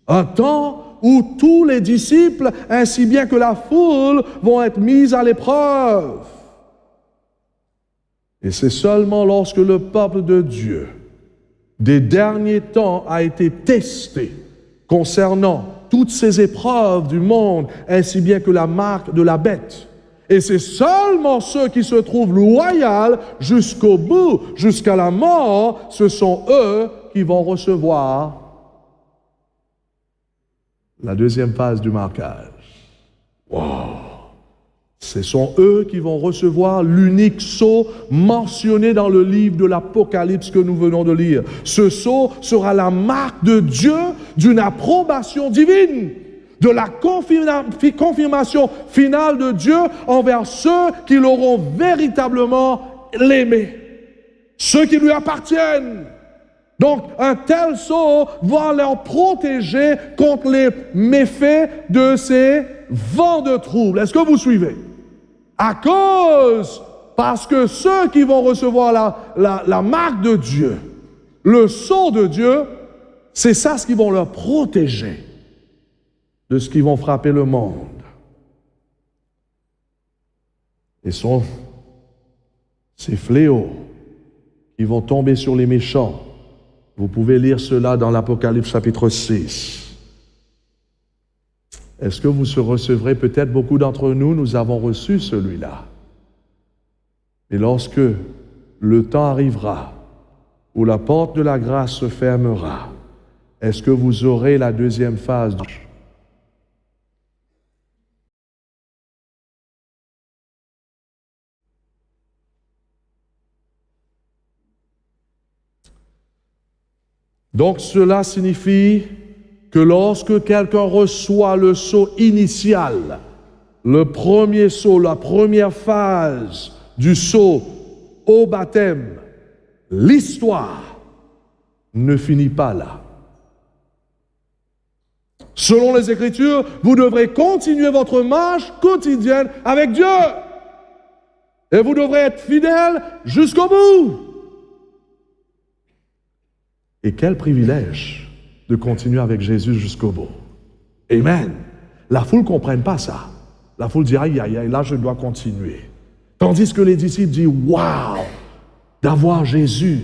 [SPEAKER 1] Un temps où tous les disciples, ainsi bien que la foule, vont être mis à l'épreuve. Et c'est seulement lorsque le peuple de Dieu, des derniers temps, a été testé concernant toutes ces épreuves du monde, ainsi bien que la marque de la bête. Et c'est seulement ceux qui se trouvent loyaux jusqu'au bout, jusqu'à la mort, ce sont eux qui vont recevoir la deuxième phase du marquage. Wow! Ce sont eux qui vont recevoir l'unique sceau mentionné dans le livre de l'Apocalypse que nous venons de lire. Ce sceau sera la marque de Dieu d'une approbation divine, de la confirmation finale de Dieu envers ceux qui l'auront véritablement aimé, ceux qui lui appartiennent. Donc, un tel sceau va leur protéger contre les méfaits de ces vents de trouble. Est-ce que vous suivez? Parce que ceux qui vont recevoir la marque de Dieu, le sceau de Dieu, c'est ça ce qui vont leur protéger de ce qui vont frapper le monde. Et sont ces fléaux qui vont tomber sur les méchants. Vous pouvez lire cela dans l'Apocalypse chapitre 6. Est-ce que vous recevrez, peut-être beaucoup d'entre nous avons reçu celui-là. Et lorsque le temps arrivera où la porte de la grâce se fermera, est-ce que vous aurez la deuxième phase? Donc cela signifie que lorsque quelqu'un reçoit le sceau initial, le premier sceau, la première phase du sceau au baptême, l'histoire ne finit pas là. Selon les Écritures, vous devrez continuer votre marche quotidienne avec Dieu. Et vous devrez être fidèle jusqu'au bout. Et quel privilège de continuer avec Jésus jusqu'au bout. Amen. La foule ne comprenne pas ça. La foule dit, aïe, aïe, aïe, là je dois continuer. Tandis que les disciples disent, waouh, d'avoir Jésus,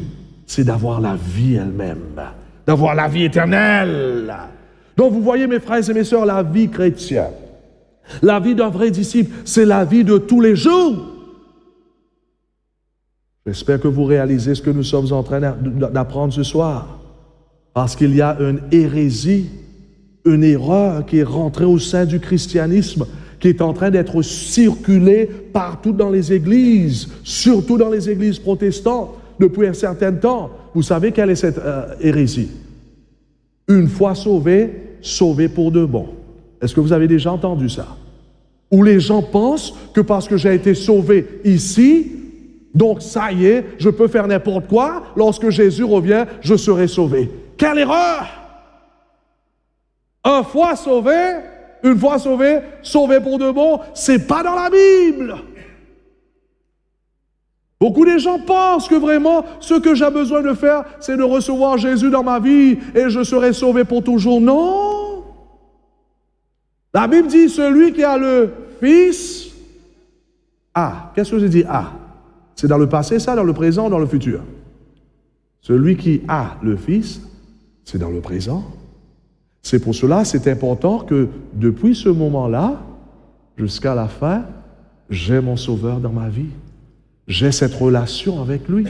[SPEAKER 1] c'est d'avoir la vie elle-même, d'avoir la vie éternelle. Donc vous voyez mes frères et mes sœurs, la vie chrétienne, la vie d'un vrai disciple, c'est la vie de tous les jours. J'espère que vous réalisez ce que nous sommes en train d'apprendre ce soir. Parce qu'il y a une hérésie, une erreur qui est rentrée au sein du christianisme, qui est en train d'être circulée partout dans les églises, surtout dans les églises protestantes, depuis un certain temps. Vous savez quelle est cette hérésie? Une fois sauvé, sauvé pour de bon. Est-ce que vous avez déjà entendu ça? Où les gens pensent que parce que j'ai été sauvé ici, donc ça y est, je peux faire n'importe quoi, lorsque Jésus revient, je serai sauvé. Quelle erreur! Une fois sauvé, sauvé pour de bon, c'est pas dans la Bible. Beaucoup de gens pensent que vraiment, ce que j'ai besoin de faire, c'est de recevoir Jésus dans ma vie et je serai sauvé pour toujours. Non! La Bible dit, celui qui a le Fils a. Qu'est-ce que je dis a? C'est dans le passé, ça, dans le présent, dans le futur? Celui qui a le Fils, c'est dans le présent. C'est pour cela, c'est important que depuis ce moment-là, jusqu'à la fin, j'ai mon Sauveur dans ma vie. J'ai cette relation avec lui.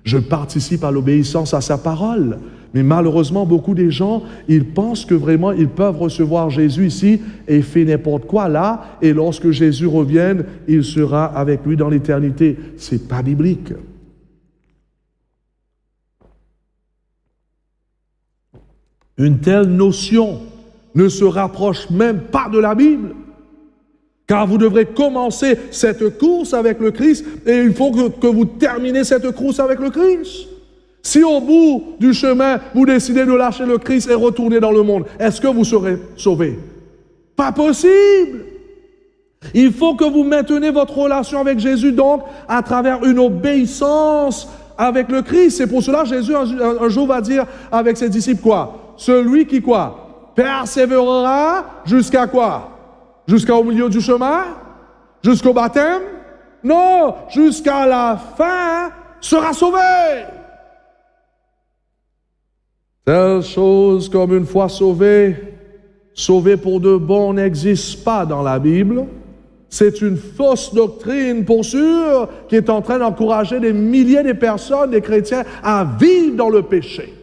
[SPEAKER 1] Je participe à l'obéissance à sa parole. Mais malheureusement, beaucoup des gens, ils pensent que vraiment, ils peuvent recevoir Jésus ici et faire n'importe quoi là. Et lorsque Jésus revienne, il sera avec lui dans l'éternité. C'est pas biblique. Une telle notion ne se rapproche même pas de la Bible. Car vous devrez commencer cette course avec le Christ et il faut que vous terminez cette course avec le Christ. Si au bout du chemin, vous décidez de lâcher le Christ et retourner dans le monde, est-ce que vous serez sauvés? Pas possible! Il faut que vous maintenez votre relation avec Jésus, donc, à travers une obéissance avec le Christ. C'est pour cela que Jésus, un jour, va dire avec ses disciples quoi? Celui qui quoi? Persévérera jusqu'à quoi? Jusqu'au milieu du chemin? Jusqu'au baptême? Non! Jusqu'à la fin sera sauvé! Telle chose comme une fois sauvé, sauvé pour de bon n'existe pas dans la Bible. C'est une fausse doctrine, pour sûr, qui est en train d'encourager des milliers de personnes, des chrétiens, à vivre dans le péché.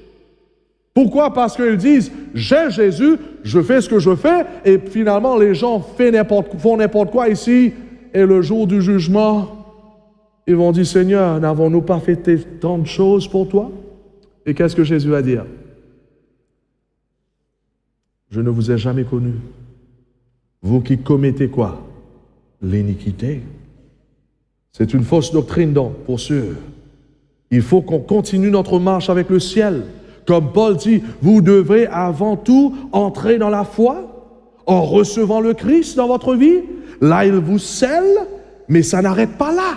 [SPEAKER 1] Pourquoi? Parce qu'ils disent, j'ai Jésus, je fais ce que je fais, et finalement les gens font n'importe quoi ici, et le jour du jugement, ils vont dire, Seigneur, n'avons-nous pas fait tant de choses pour toi? Et qu'est-ce que Jésus va dire? Je ne vous ai jamais connu. Vous qui commettez quoi? L'iniquité. C'est une fausse doctrine donc, pour sûr. Il faut qu'on continue notre marche avec le ciel. Comme Paul dit, vous devrez avant tout entrer dans la foi en recevant le Christ dans votre vie. Là, il vous scelle, mais ça n'arrête pas là.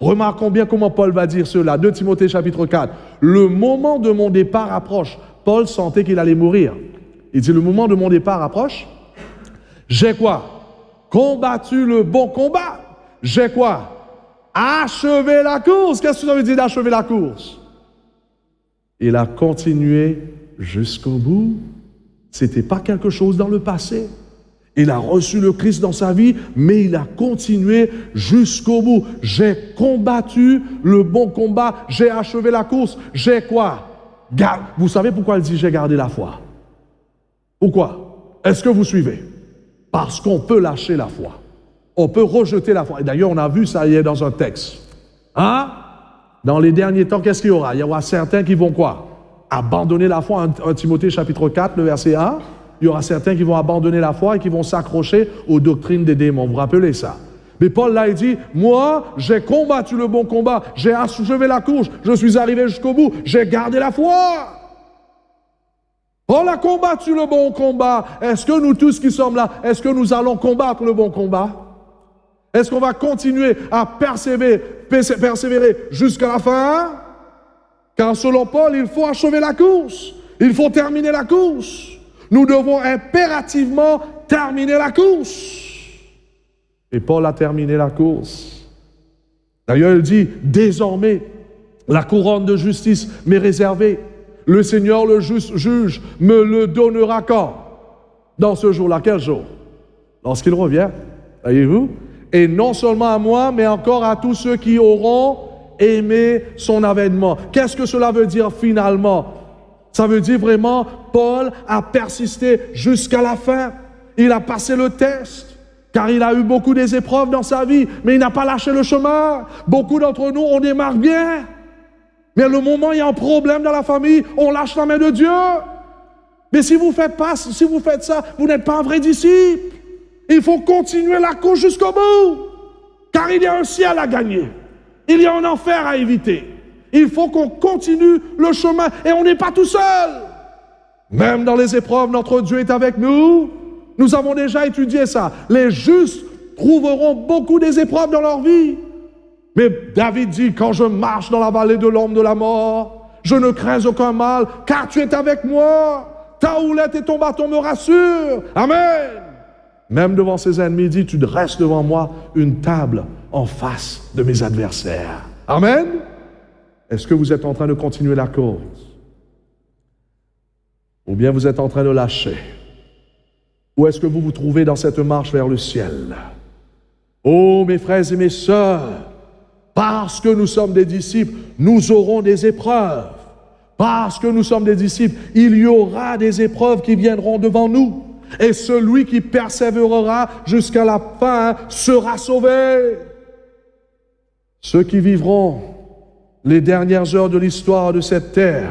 [SPEAKER 1] Remarquons bien comment Paul va dire cela. 2 Timothée chapitre 4. Le moment de mon départ approche. Paul sentait qu'il allait mourir. Il dit, le moment de mon départ approche. J'ai quoi? Combattu le bon combat. J'ai quoi? Achevé la course. Qu'est-ce que ça veut dire d'achever la course? Il a continué jusqu'au bout. C'était pas quelque chose dans le passé. Il a reçu le Christ dans sa vie, mais il a continué jusqu'au bout. J'ai combattu le bon combat. J'ai achevé la course. J'ai quoi? Vous savez pourquoi il dit j'ai gardé la foi? Pourquoi? Est-ce que vous suivez? Parce qu'on peut lâcher la foi. On peut rejeter la foi. Et d'ailleurs, on a vu ça hier dans un texte. Hein? Dans les derniers temps, qu'est-ce qu'il y aura? Il y aura certains qui vont quoi? Abandonner la foi. 1 Timothée chapitre 4, le verset 1. Il y aura certains qui vont abandonner la foi et qui vont s'accrocher aux doctrines des démons. Vous vous rappelez ça? Mais Paul là, il dit, moi, j'ai combattu le bon combat. J'ai achevé la course. Je suis arrivé jusqu'au bout. J'ai gardé la foi. Paul a combattu le bon combat. Est-ce que nous tous qui sommes là, est-ce que nous allons combattre le bon combat? Est-ce qu'on va continuer à persévérer jusqu'à la fin? Car selon Paul, il faut achever la course. Il faut terminer la course. Nous devons impérativement terminer la course. Et Paul a terminé la course. D'ailleurs, il dit, désormais, la couronne de justice m'est réservée. Le Seigneur, le juste juge, me le donnera quand? Dans ce jour-là. Quel jour? Lorsqu'il revient. Voyez-vous? Et non seulement à moi, mais encore à tous ceux qui auront aimé son avènement. Qu'est-ce que cela veut dire finalement? Ça veut dire vraiment, Paul a persisté jusqu'à la fin. Il a passé le test, car il a eu beaucoup des épreuves dans sa vie, mais il n'a pas lâché le chemin. Beaucoup d'entre nous, on démarre bien. Mais le moment où il y a un problème dans la famille, on lâche la main de Dieu. Mais si vous faites ça, vous n'êtes pas un vrai disciple. Il faut continuer la course jusqu'au bout. Car il y a un ciel à gagner. Il y a un enfer à éviter. Il faut qu'on continue le chemin et on n'est pas tout seul. Même dans les épreuves, notre Dieu est avec nous. Nous avons déjà étudié ça. Les justes trouveront beaucoup des épreuves dans leur vie. Mais David dit, quand je marche dans la vallée de l'ombre de la mort, je ne crains aucun mal, car tu es avec moi. Ta houlette et ton bâton me rassurent. Amen. Même devant ses ennemis, il dit, tu dresses devant moi une table en face de mes adversaires. Amen. Est-ce que vous êtes en train de continuer la course? Ou bien vous êtes en train de lâcher? Où est-ce que vous vous trouvez dans cette marche vers le ciel? Oh, mes frères et mes sœurs, Parce que nous sommes des disciples, nous aurons des épreuves. Parce que nous sommes des disciples, il y aura des épreuves qui viendront devant nous. Et celui qui persévérera jusqu'à la fin sera sauvé. Ceux qui vivront les dernières heures de l'histoire de cette terre,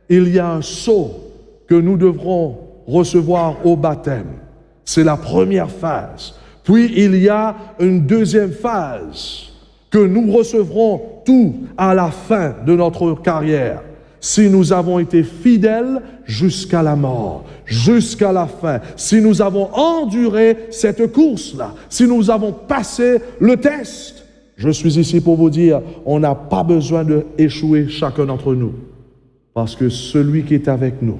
[SPEAKER 1] il y a un sceau que nous devrons recevoir au baptême. C'est la première phase. Puis il y a une deuxième phase que nous recevrons tout à la fin de notre carrière. Si nous avons été fidèles jusqu'à la mort, jusqu'à la fin, si nous avons enduré cette course-là, si nous avons passé le test, je suis ici pour vous dire, on n'a pas besoin d'échouer chacun d'entre nous, parce que celui qui est avec nous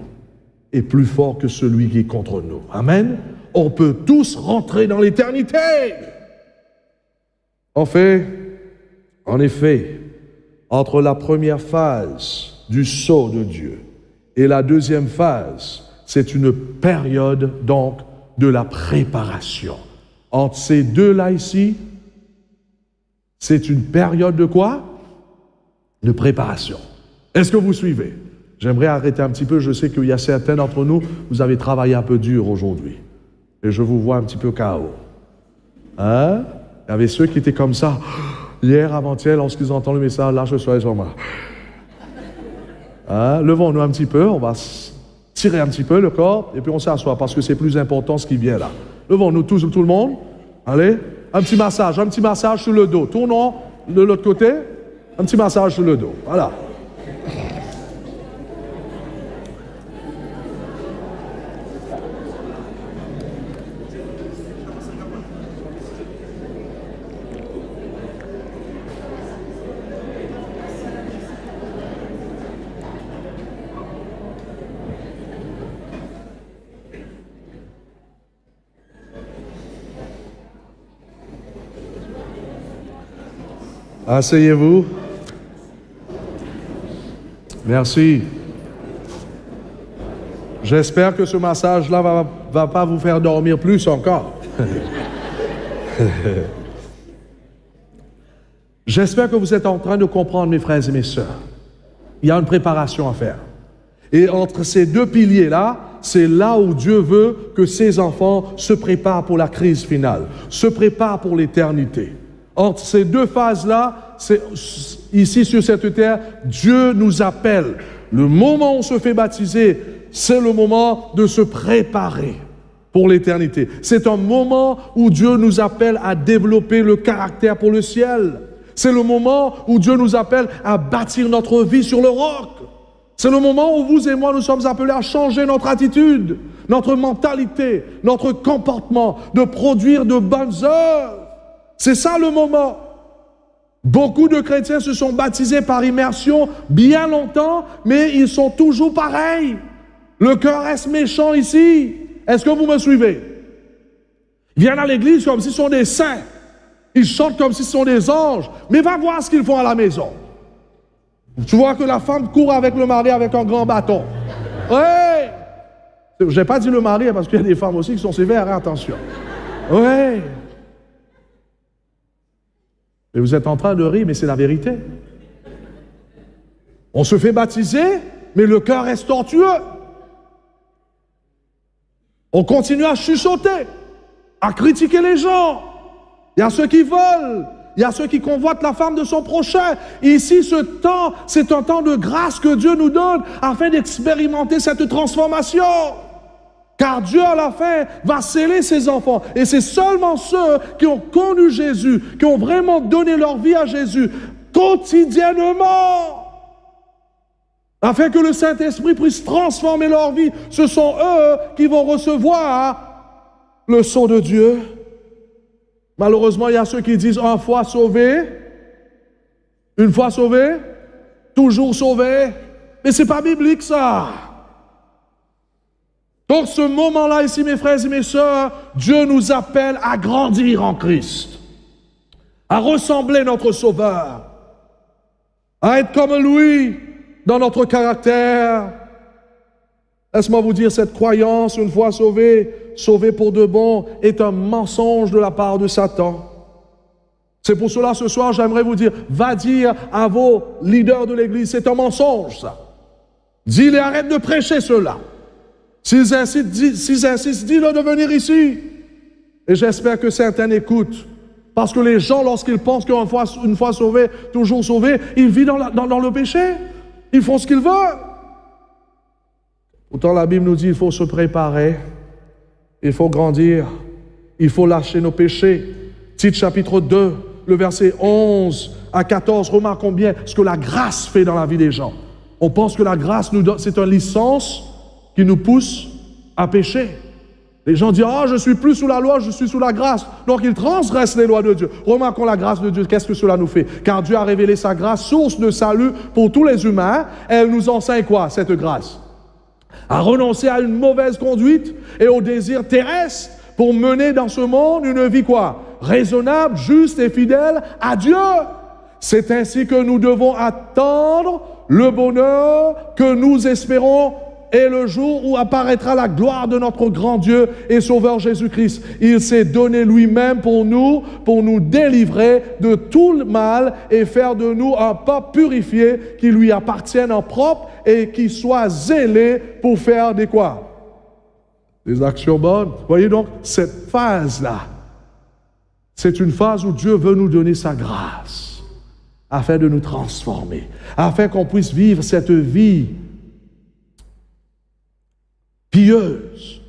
[SPEAKER 1] est plus fort que celui qui est contre nous. Amen. On peut tous rentrer dans l'éternité. En effet, entre la première phase du sceau de Dieu et la deuxième phase, c'est une période donc de la préparation. Entre ces deux-là ici, c'est une période de quoi? De préparation. Est-ce que vous suivez? J'aimerais arrêter un petit peu, je sais qu'il y a certains d'entre nous, vous avez travaillé un peu dur aujourd'hui. Et je vous vois un petit peu KO. Hein? Il y avait ceux qui étaient comme ça, hier, avant-hier, lorsqu'ils entendent le message, là, je suis sur moi. Hein? Levons-nous un petit peu, on va tirer un petit peu le corps, et puis on s'assoit, parce que c'est plus important ce qui vient là. Levons-nous tous, tout le monde. Allez, un petit massage sur le dos. Tournons de l'autre côté, un petit massage sur le dos. Voilà. Asseyez-vous. Merci. J'espère que ce massage-là va pas vous faire dormir plus encore. J'espère que vous êtes en train de comprendre, mes frères et mes sœurs. Il y a une préparation à faire. Et entre ces deux piliers-là, c'est là où Dieu veut que ses enfants se préparent pour la crise finale, se préparent pour l'éternité. Entre ces deux phases-là, ici sur cette terre, Dieu nous appelle. Le moment où on se fait baptiser, c'est le moment de se préparer pour l'éternité. C'est un moment où Dieu nous appelle à développer le caractère pour le ciel. C'est le moment où Dieu nous appelle à bâtir notre vie sur le roc. C'est le moment où vous et moi, nous sommes appelés à changer notre attitude, notre mentalité, notre comportement, de produire de bonnes œuvres. C'est ça le moment. Beaucoup de chrétiens se sont baptisés par immersion bien longtemps, mais ils sont toujours pareils. Le cœur reste méchant ici. Est-ce que vous me suivez? Ils viennent à l'église comme s'ils sont des saints. Ils chantent comme s'ils sont des anges. Mais va voir ce qu'ils font à la maison. Tu vois que la femme court avec le mari avec un grand bâton. Ouais. Je n'ai pas dit le mari parce qu'il y a des femmes aussi qui sont sévères, hein, attention. Ouais. Et vous êtes en train de rire, mais c'est la vérité. On se fait baptiser, mais le cœur reste tortueux. On continue à chuchoter, à critiquer les gens. Il y a ceux qui volent, il y a ceux qui convoitent la femme de son prochain. Ici, ce temps, c'est un temps de grâce que Dieu nous donne afin d'expérimenter cette transformation. Car Dieu, à la fin, va sceller ses enfants. Et c'est seulement ceux qui ont connu Jésus, qui ont vraiment donné leur vie à Jésus, quotidiennement, afin que le Saint-Esprit puisse transformer leur vie. Ce sont eux qui vont recevoir le sceau de Dieu. Malheureusement, il y a ceux qui disent une fois sauvé, toujours sauvé. Mais c'est pas biblique, ça. Donc, ce moment-là, ici, mes frères et mes sœurs, Dieu nous appelle à grandir en Christ, à ressembler à notre Sauveur, à être comme lui dans notre caractère. Laisse-moi vous dire, cette croyance, une fois sauvé pour de bon, est un mensonge de la part de Satan. C'est pour cela, ce soir, j'aimerais vous dire, va dire à vos leaders de l'Église, c'est un mensonge, ça. Dis-les, arrête de prêcher cela. S'ils insistent, dis-leur de venir ici. Et j'espère que certains écoutent. Parce que les gens, lorsqu'ils pensent qu'une fois sauvés, toujours sauvés, ils vivent dans le péché. Ils font ce qu'ils veulent. Pourtant, la Bible nous dit qu'il faut se préparer, il faut grandir, il faut lâcher nos péchés. Tite chapitre 2, le verset 11 à 14, remarquons bien ce que la grâce fait dans la vie des gens. On pense que la grâce nous donne, c'est une licence qui nous pousse à pécher. Les gens disent, je suis plus sous la loi, je suis sous la grâce. Donc ils transgressent les lois de Dieu. Remarquons la grâce de Dieu, qu'est-ce que cela nous fait? Car Dieu a révélé sa grâce, source de salut pour tous les humains. Elle nous enseigne quoi, cette grâce? À renoncer à une mauvaise conduite et au désir terrestre pour mener dans ce monde une vie quoi? Raisonnable, juste et fidèle à Dieu. C'est ainsi que nous devons attendre le bonheur que nous espérons et le jour où apparaîtra la gloire de notre grand Dieu et Sauveur Jésus-Christ. Il s'est donné lui-même pour nous délivrer de tout le mal et faire de nous un peuple purifié qui lui appartienne en propre et qui soit zélé pour faire des quoi? Des actions bonnes. Voyez donc, cette phase-là, c'est une phase où Dieu veut nous donner sa grâce afin de nous transformer, afin qu'on puisse vivre cette vie pieuse.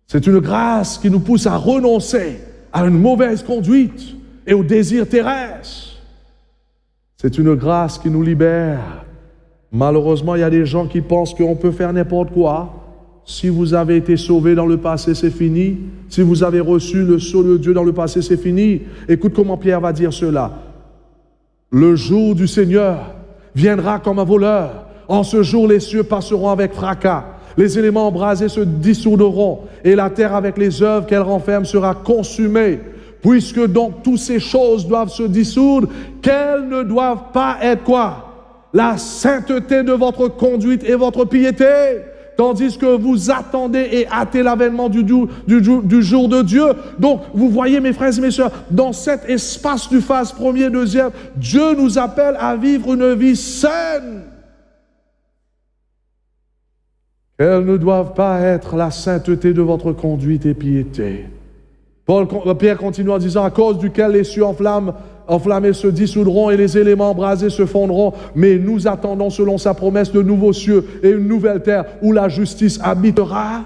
[SPEAKER 1] C'est une grâce qui nous pousse à renoncer à une mauvaise conduite et au désir terrestre. C'est une grâce qui nous libère. Malheureusement, il y a des gens qui pensent qu'on peut faire n'importe quoi. Si vous avez été sauvé dans le passé, c'est fini. Si vous avez reçu le sceau de Dieu dans le passé, c'est fini. Écoute comment Pierre va dire cela. Le jour du Seigneur viendra comme un voleur. En ce jour, les cieux passeront avec fracas. Les éléments embrasés se dissoudront et la terre avec les œuvres qu'elle renferme sera consumée. Puisque donc toutes ces choses doivent se dissoudre, qu'elles ne doivent pas être quoi? La sainteté de votre conduite et votre piété. Tandis que vous attendez et hâtez l'avènement du jour de Dieu. Donc, vous voyez, mes frères et mes sœurs, dans cet espace du phase premier, deuxième, Dieu nous appelle à vivre une vie saine. Elles ne doivent pas être la sainteté de votre conduite et piété. Pierre continue en disant, à cause duquel les cieux enflammés se dissoudront et les éléments embrasés se fondront. Mais nous attendons selon sa promesse de nouveaux cieux et une nouvelle terre où la justice habitera.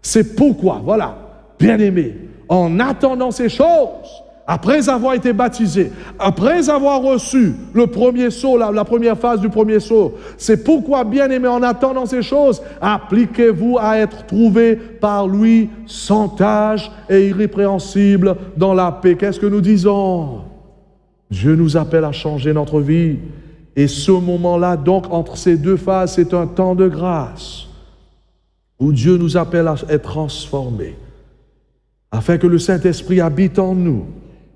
[SPEAKER 1] C'est pourquoi, voilà, bien-aimés, en attendant ces choses, après avoir été baptisés, après avoir reçu le premier sceau, la première phase du premier sceau, c'est pourquoi, bien-aimés, en attendant ces choses, appliquez-vous à être trouvés par lui sans tache et irrépréhensible dans la paix. Qu'est-ce que nous disons? Dieu nous appelle à changer notre vie. Et ce moment-là, donc, entre ces deux phases, c'est un temps de grâce où Dieu nous appelle à être transformés afin que le Saint-Esprit habite en nous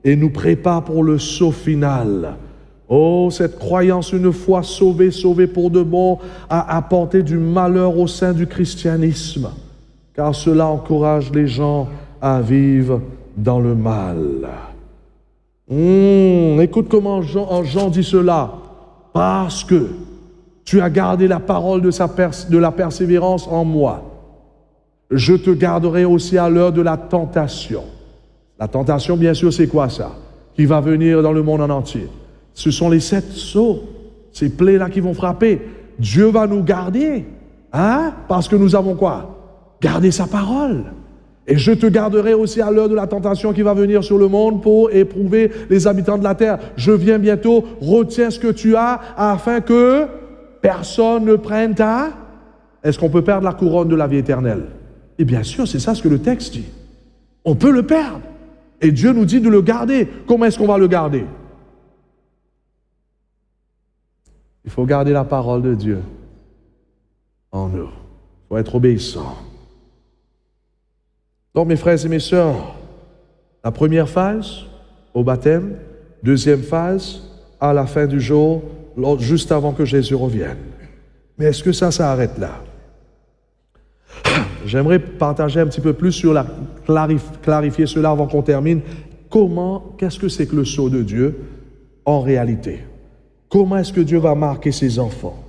[SPEAKER 1] et nous prépare pour le saut final. Oh, cette croyance, une fois sauvée pour de bon, a apporté du malheur au sein du christianisme, car cela encourage les gens à vivre dans le mal. Écoute comment Jean dit cela. Parce que tu as gardé la parole de la persévérance en moi, je te garderai aussi à l'heure de la tentation. La tentation, bien sûr, c'est quoi ça? Qui va venir dans le monde en entier. Ce sont les 7 sceaux, ces plaies-là qui vont frapper. Dieu va nous garder, parce que nous avons quoi? Gardé sa parole. Et je te garderai aussi à l'heure de la tentation qui va venir sur le monde pour éprouver les habitants de la terre. Je viens bientôt, retiens ce que tu as afin que personne ne prenne ta... Est-ce qu'on peut perdre la couronne de la vie éternelle? Et bien sûr, c'est ça ce que le texte dit. On peut le perdre. Et Dieu nous dit de le garder. Comment est-ce qu'on va le garder? Il faut garder la parole de Dieu en nous. Il faut être obéissant. Donc, mes frères et mes sœurs, la première phase, au baptême, deuxième phase, à la fin du jour, juste avant que Jésus revienne. Mais est-ce que ça s'arrête là? J'aimerais partager un petit peu plus sur clarifier cela avant qu'on termine. qu'est-ce que c'est que le sceau de Dieu en réalité? Comment est-ce que Dieu va marquer ses enfants?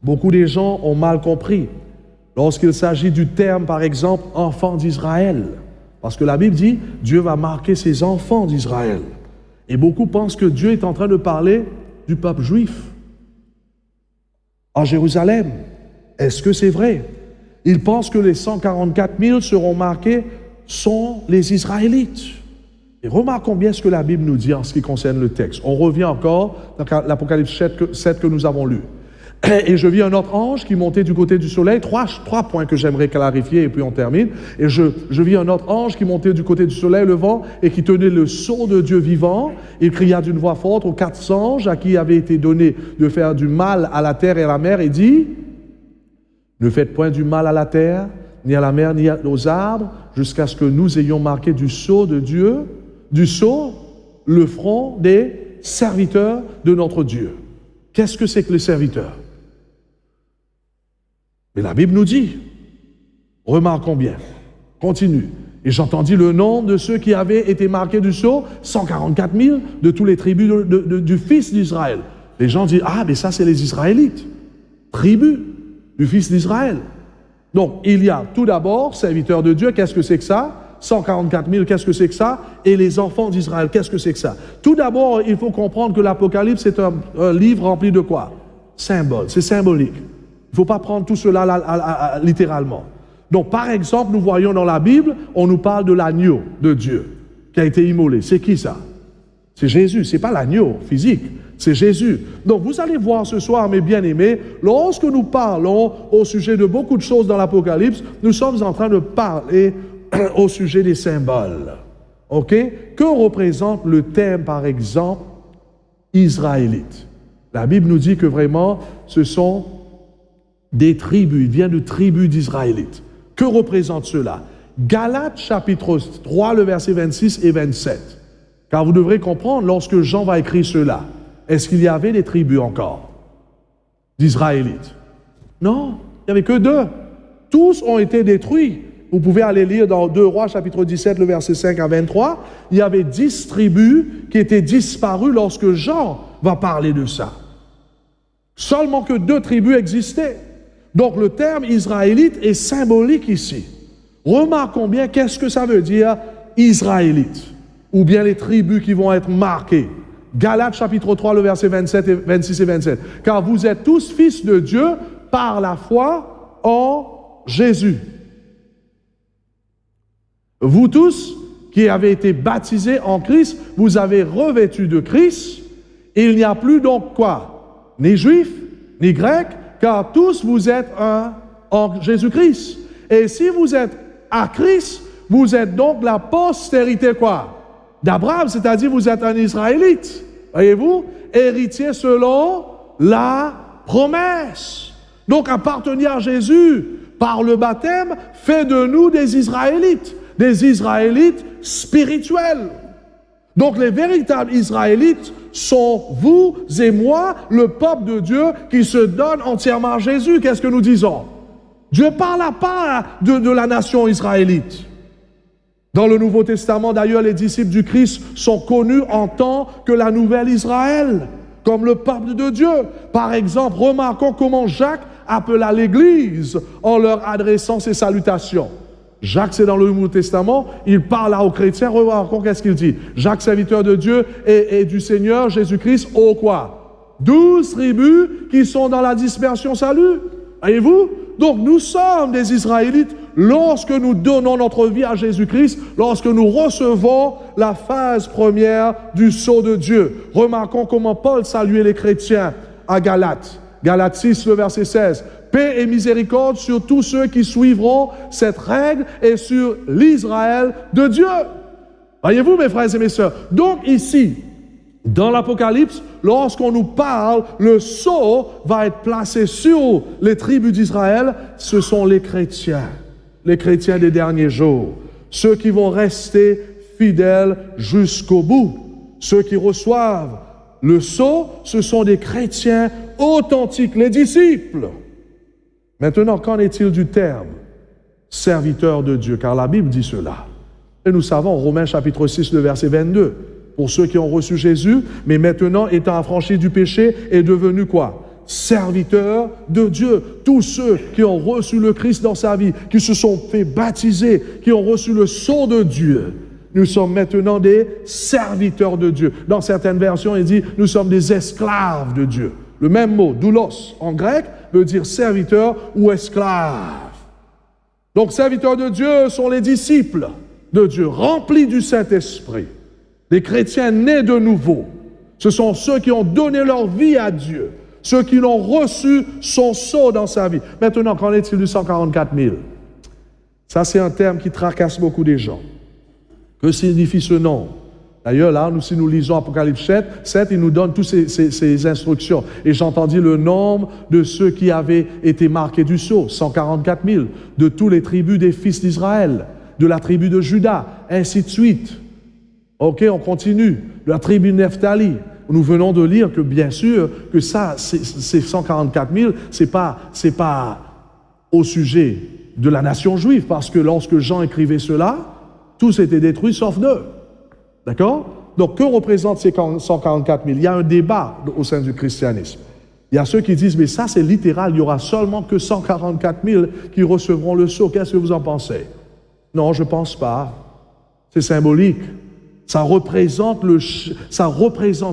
[SPEAKER 1] Beaucoup de gens ont mal compris lorsqu'il s'agit du terme, par exemple, enfant d'Israël. Parce que la Bible dit, Dieu va marquer ses enfants d'Israël. Et beaucoup pensent que Dieu est en train de parler du peuple juif en Jérusalem. Est-ce que c'est vrai? Ils pensent que les 144 000 seront marqués sont les Israélites. Et remarquons bien ce que la Bible nous dit en ce qui concerne le texte. On revient encore dans l'Apocalypse 7 que nous avons lu. Et je vis un autre ange qui montait du côté du soleil. Trois points que j'aimerais clarifier et puis on termine. Et je vis un autre ange qui montait du côté du soleil levant et qui tenait le sceau de Dieu vivant. Il cria d'une voix forte aux 4 anges à qui avait été donné de faire du mal à la terre et à la mer et dit: ne faites point du mal à la terre, ni à la mer, ni aux arbres, jusqu'à ce que nous ayons marqué du sceau de Dieu, du sceau, le front des serviteurs de notre Dieu. Qu'est-ce que c'est que les serviteurs? Mais la Bible nous dit, remarquons bien, continue. Et j'entendis le nom de ceux qui avaient été marqués du sceau, 144 000 de tous les tribus du fils d'Israël. Les gens disent, ah, mais ça c'est les Israélites, tribus du fils d'Israël. Donc, il y a tout d'abord, serviteurs de Dieu, qu'est-ce que c'est que ça? 144 000, qu'est-ce que c'est que ça? Et les enfants d'Israël, qu'est-ce que c'est que ça? Tout d'abord, il faut comprendre que l'Apocalypse est un livre rempli de quoi? Symboles, c'est symbolique. Il ne faut pas prendre tout cela littéralement. Donc, par exemple, nous voyons dans la Bible, on nous parle de l'agneau de Dieu qui a été immolé. C'est qui ça? C'est Jésus, ce n'est pas l'agneau physique, c'est Jésus. Donc, vous allez voir ce soir, mes bien-aimés, lorsque nous parlons au sujet de beaucoup de choses dans l'Apocalypse, nous sommes en train de parler au sujet des symboles. OK? Que représente le thème, par exemple, israélite? La Bible nous dit que vraiment, ce sont des tribus, il vient de tribus d'Israélites. Que représente cela? Galates chapitre 3, le verset 26 et 27. Car vous devrez comprendre, lorsque Jean va écrire cela, est-ce qu'il y avait des tribus encore d'Israélites? Non, il n'y avait que 2. Tous ont été détruits. Vous pouvez aller lire dans 2 Rois chapitre 17, le verset 5 à 23. Il y avait 10 tribus qui étaient disparues lorsque Jean va parler de ça. Seulement que 2 tribus existaient. Donc le terme israélite est symbolique ici. Remarquons bien qu'est-ce que ça veut dire israélite, ou bien les tribus qui vont être marquées. Galates chapitre 3, le verset 26 et 27. Car vous êtes tous fils de Dieu par la foi en Jésus. Vous tous qui avez été baptisés en Christ, vous avez revêtu de Christ. Il n'y a plus donc quoi? Ni juif, ni grec, car tous vous êtes un en Jésus-Christ. Et si vous êtes à Christ, vous êtes donc la postérité quoi? D'Abraham, c'est-à-dire vous êtes un Israélite. Voyez-vous? Héritier selon la promesse. Donc appartenir à Jésus par le baptême fait de nous des Israélites spirituels. Donc les véritables Israélites sont vous et moi, le peuple de Dieu qui se donne entièrement à Jésus. Qu'est-ce que nous disons? Dieu ne parle pas de la nation israélite. Dans le Nouveau Testament, d'ailleurs, les disciples du Christ sont connus en tant que la nouvelle Israël, comme le peuple de Dieu. Par exemple, remarquons comment Jacques appela l'Église en leur adressant ses salutations. Jacques, c'est dans le Nouveau Testament, il parle aux chrétiens, remarquons qu'est-ce qu'il dit. Jacques, serviteur de Dieu et du Seigneur Jésus-Christ, aux quoi? 12 tribus qui sont dans la dispersion salut. Voyez-vous? Donc nous sommes des Israélites lorsque nous donnons notre vie à Jésus-Christ, lorsque nous recevons la phase première du sceau de Dieu. Remarquons comment Paul saluait les chrétiens à Galates. Galates 6, le verset 16. Paix et miséricorde sur tous ceux qui suivront cette règle et sur l'Israël de Dieu. Voyez-vous, mes frères et mes sœurs? Donc ici, dans l'Apocalypse, lorsqu'on nous parle, le sceau va être placé sur les tribus d'Israël. Ce sont les chrétiens des derniers jours, ceux qui vont rester fidèles jusqu'au bout, ceux qui reçoivent le sceau, ce sont des chrétiens authentiques, les disciples. Maintenant, qu'en est-il du terme serviteur de Dieu? Car la Bible dit cela. Et nous savons, Romains chapitre 6, le verset 22, pour ceux qui ont reçu Jésus, mais maintenant étant affranchis du péché, est devenu quoi? Serviteurs de Dieu. Tous ceux qui ont reçu le Christ dans sa vie, qui se sont fait baptiser, qui ont reçu le sceau de Dieu, nous sommes maintenant des serviteurs de Dieu. Dans certaines versions, il dit, nous sommes des esclaves de Dieu. Le même mot, doulos, en grec, veut dire serviteur ou esclave. Donc, serviteurs de Dieu sont les disciples de Dieu, remplis du Saint-Esprit. Les chrétiens nés de nouveau. Ce sont ceux qui ont donné leur vie à Dieu. Ceux qui l'ont reçu son sceau dans sa vie. Maintenant, qu'en est-il du 144 000? Ça, c'est un terme qui tracasse beaucoup des gens. Que signifie ce nom? D'ailleurs, là, si nous lisons Apocalypse 7, il nous donne toutes ces instructions. Et j'entendis le nombre de ceux qui avaient été marqués du sceau, 144 000, de tous les tribus des fils d'Israël, de la tribu de Juda, ainsi de suite. Ok, on continue. De la tribu de Nephtali. Nous venons de lire que, bien sûr, que ça, ces 144 000, c'est pas au sujet de la nation juive, parce que lorsque Jean écrivait cela, tous étaient détruits sauf deux. D'accord? Donc, que représentent ces 144 000? Il y a un débat au sein du christianisme. Il y a ceux qui disent, mais ça c'est littéral, il n'y aura seulement que 144 000 qui recevront le sceau. Qu'est-ce que vous en pensez? Non, je ne pense pas. C'est symbolique. Ça représente,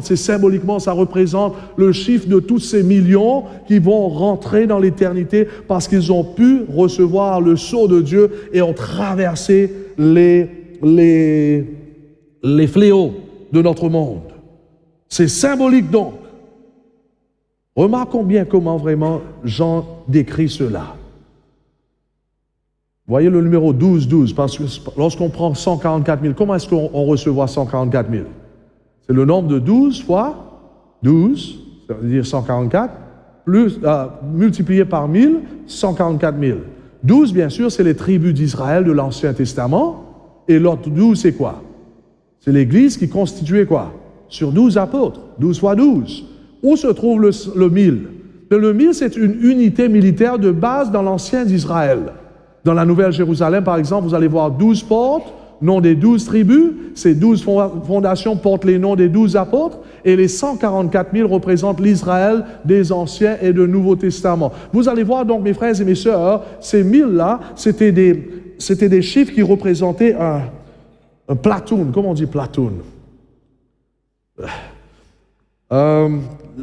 [SPEAKER 1] c'est symboliquement, ça représente le chiffre de tous ces millions qui vont rentrer dans l'éternité parce qu'ils ont pu recevoir le sceau de Dieu et ont traversé les fléaux de notre monde. C'est symbolique donc. Remarquons bien comment vraiment Jean décrit cela. Voyez le numéro 12, parce que lorsqu'on prend 144 000, comment est-ce qu'on recevra 144 000? C'est le nombre de 12 fois 12, ça veut dire 144, multiplié par 1000, 144 000. 12, bien sûr, c'est les tribus d'Israël de l'Ancien Testament, et l'autre 12, c'est quoi? C'est l'Église qui constituait quoi? Sur 12 apôtres, 12 fois 12. Où se trouve le 1000? Le 1000, c'est une unité militaire de base dans l'Ancien d'Israël. Dans la Nouvelle Jérusalem, par exemple, vous allez voir 12 portes, nom des 12 tribus. Ces 12 fondations portent les noms des 12 apôtres. Et les 144 000 représentent l'Israël des Anciens et du Nouveau Testament. Vous allez voir donc, mes frères et mes sœurs, ces 1000-là, c'était des chiffres qui représentaient un platoon. Comment on dit platoon?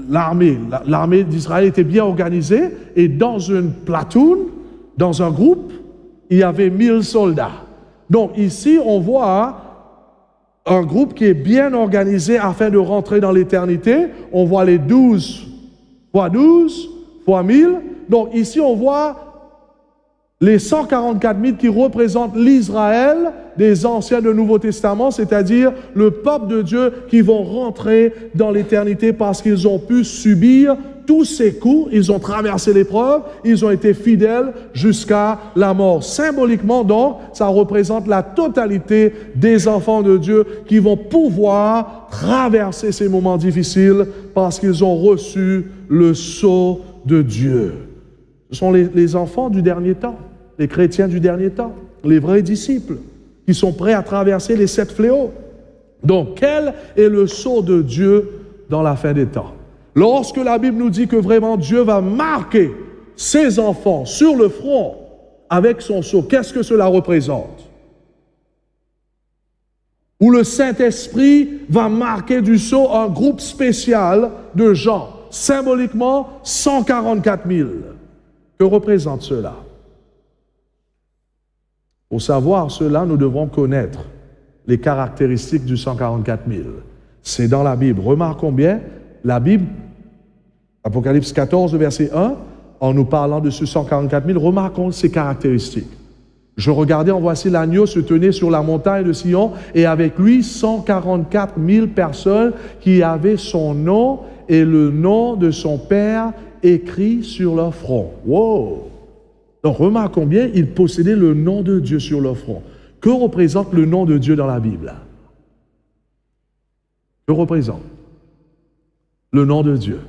[SPEAKER 1] L'armée d'Israël était bien organisée. Et dans une platoon, dans un groupe, il y avait 1000 soldats. Donc ici, on voit un groupe qui est bien organisé afin de rentrer dans l'éternité. On voit les 12 fois 12 fois 1000. Donc ici, on voit les 144 000 qui représentent l'Israël des Anciens et du Nouveau Testament, c'est-à-dire le peuple de Dieu qui vont rentrer dans l'éternité parce qu'ils ont pu subir tous ces coups, ils ont traversé l'épreuve, ils ont été fidèles jusqu'à la mort. Symboliquement, donc, ça représente la totalité des enfants de Dieu qui vont pouvoir traverser ces moments difficiles parce qu'ils ont reçu le sceau de Dieu. Ce sont les enfants du dernier temps, les chrétiens du dernier temps, les vrais disciples qui sont prêts à traverser les 7 fléaux. Donc, quel est le sceau de Dieu dans la fin des temps? Lorsque la Bible nous dit que vraiment Dieu va marquer ses enfants sur le front avec son sceau, qu'est-ce que cela représente? Où le Saint-Esprit va marquer du sceau un groupe spécial de gens, symboliquement 144 000. Que représente cela? Pour savoir cela, nous devons connaître les caractéristiques du 144 000. C'est dans la Bible. Remarquons bien, la Bible, Apocalypse 14, verset 1, en nous parlant de ce 144 000, remarquons ces caractéristiques. Je regardais, en voici l'agneau se tenait sur la montagne de Sion, et avec lui 144 000 personnes qui avaient son nom et le nom de son Père écrit sur leur front. Wow! Donc remarquons bien, ils possédaient le nom de Dieu sur leur front. Que représente le nom de Dieu dans la Bible? Que représente le nom de Dieu?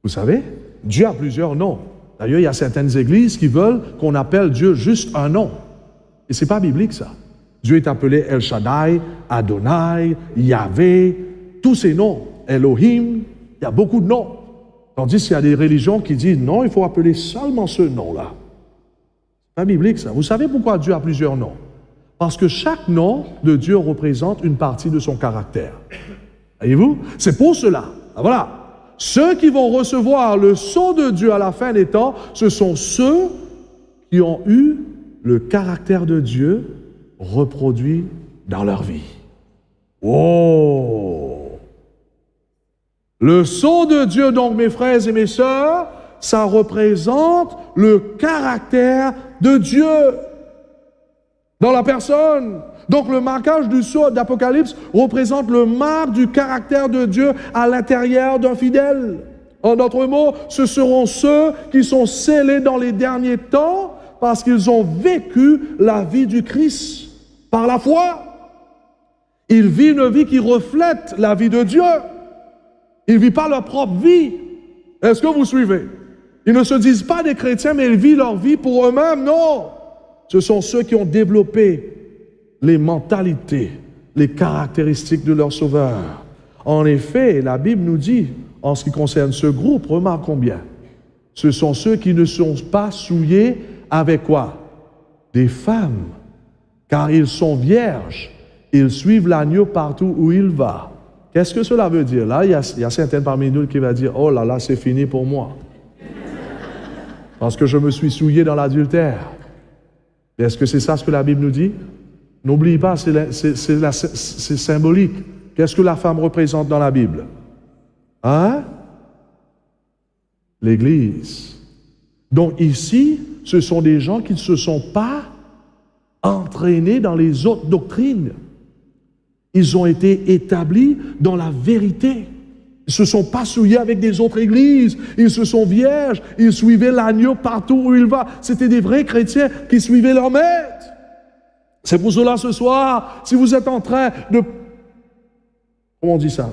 [SPEAKER 1] Vous savez, Dieu a plusieurs noms. D'ailleurs, il y a certaines églises qui veulent qu'on appelle Dieu juste un nom. Et ce n'est pas biblique, ça. Dieu est appelé El Shaddai, Adonai, Yahvé, tous ces noms, Elohim, il y a beaucoup de noms. Tandis qu'il y a des religions qui disent non, il faut appeler seulement ce nom-là. C'est pas biblique ça. Vous savez pourquoi Dieu a plusieurs noms? Parce que chaque nom de Dieu représente une partie de son caractère. Voyez-vous? C'est pour cela. Voilà. Ceux qui vont recevoir le sceau de Dieu à la fin des temps, ce sont ceux qui ont eu le caractère de Dieu reproduit dans leur vie. Oh! Le sceau de Dieu, donc, mes frères et mes sœurs, ça représente le caractère de Dieu dans la personne. Donc le marquage du sceau d'Apocalypse représente le marque du caractère de Dieu à l'intérieur d'un fidèle. En d'autres mots, ce seront ceux qui sont scellés dans les derniers temps parce qu'ils ont vécu la vie du Christ par la foi. Ils vivent une vie qui reflète la vie de Dieu. Ils ne vivent pas leur propre vie. Est-ce que vous suivez? Ils ne se disent pas des chrétiens, mais ils vivent leur vie pour eux-mêmes. Non! Ce sont ceux qui ont développé les mentalités, les caractéristiques de leur Sauveur. En effet, la Bible nous dit, en ce qui concerne ce groupe, remarquons bien, ce sont ceux qui ne sont pas souillés avec quoi? Des femmes, car ils sont vierges, ils suivent l'agneau partout où il va. Qu'est-ce que cela veut dire? Là, il y a certains parmi nous qui vont dire, oh là là, c'est fini pour moi. Parce que je me suis souillé dans l'adultère. Est-ce que c'est ça ce que la Bible nous dit? N'oubliez pas, c'est symbolique. Qu'est-ce que la femme représente dans la Bible? Hein? L'Église. Donc ici, ce sont des gens qui ne se sont pas entraînés dans les autres doctrines. Ils ont été établis dans la vérité. Ils ne se sont pas souillés avec des autres églises. Ils se sont vierges. Ils suivaient l'agneau partout où il va. C'était des vrais chrétiens qui suivaient leur maître. C'est pour cela ce soir, si vous êtes en train de... Comment on dit ça?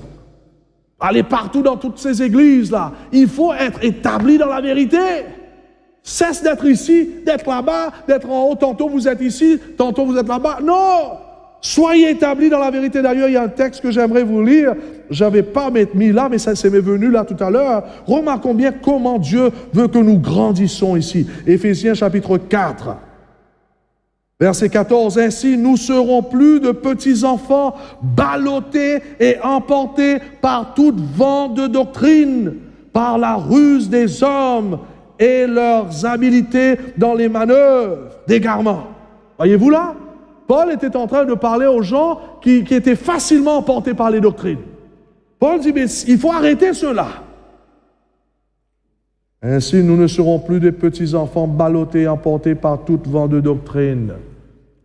[SPEAKER 1] Aller partout dans toutes ces églises-là. Il faut être établi dans la vérité. Cesse d'être ici, d'être là-bas, d'être en haut. Tantôt vous êtes ici, tantôt vous êtes là-bas. Non! Soyez établis dans la vérité. D'ailleurs, il y a un texte que j'aimerais vous lire. Je n'avais pas mis là, mais ça m'est venu là tout à l'heure. Remarquons bien comment Dieu veut que nous grandissons ici. Éphésiens chapitre 4. Verset 14, ainsi nous serons plus de petits enfants ballottés et emportés par toute vent de doctrine, par la ruse des hommes et leurs habiletés dans les manœuvres d'égarement. Voyez-vous là? Paul était en train de parler aux gens qui étaient facilement emportés par les doctrines. Paul dit, mais il faut arrêter cela. Ainsi, nous ne serons plus des petits enfants ballottés et emportés par tout vent de doctrine.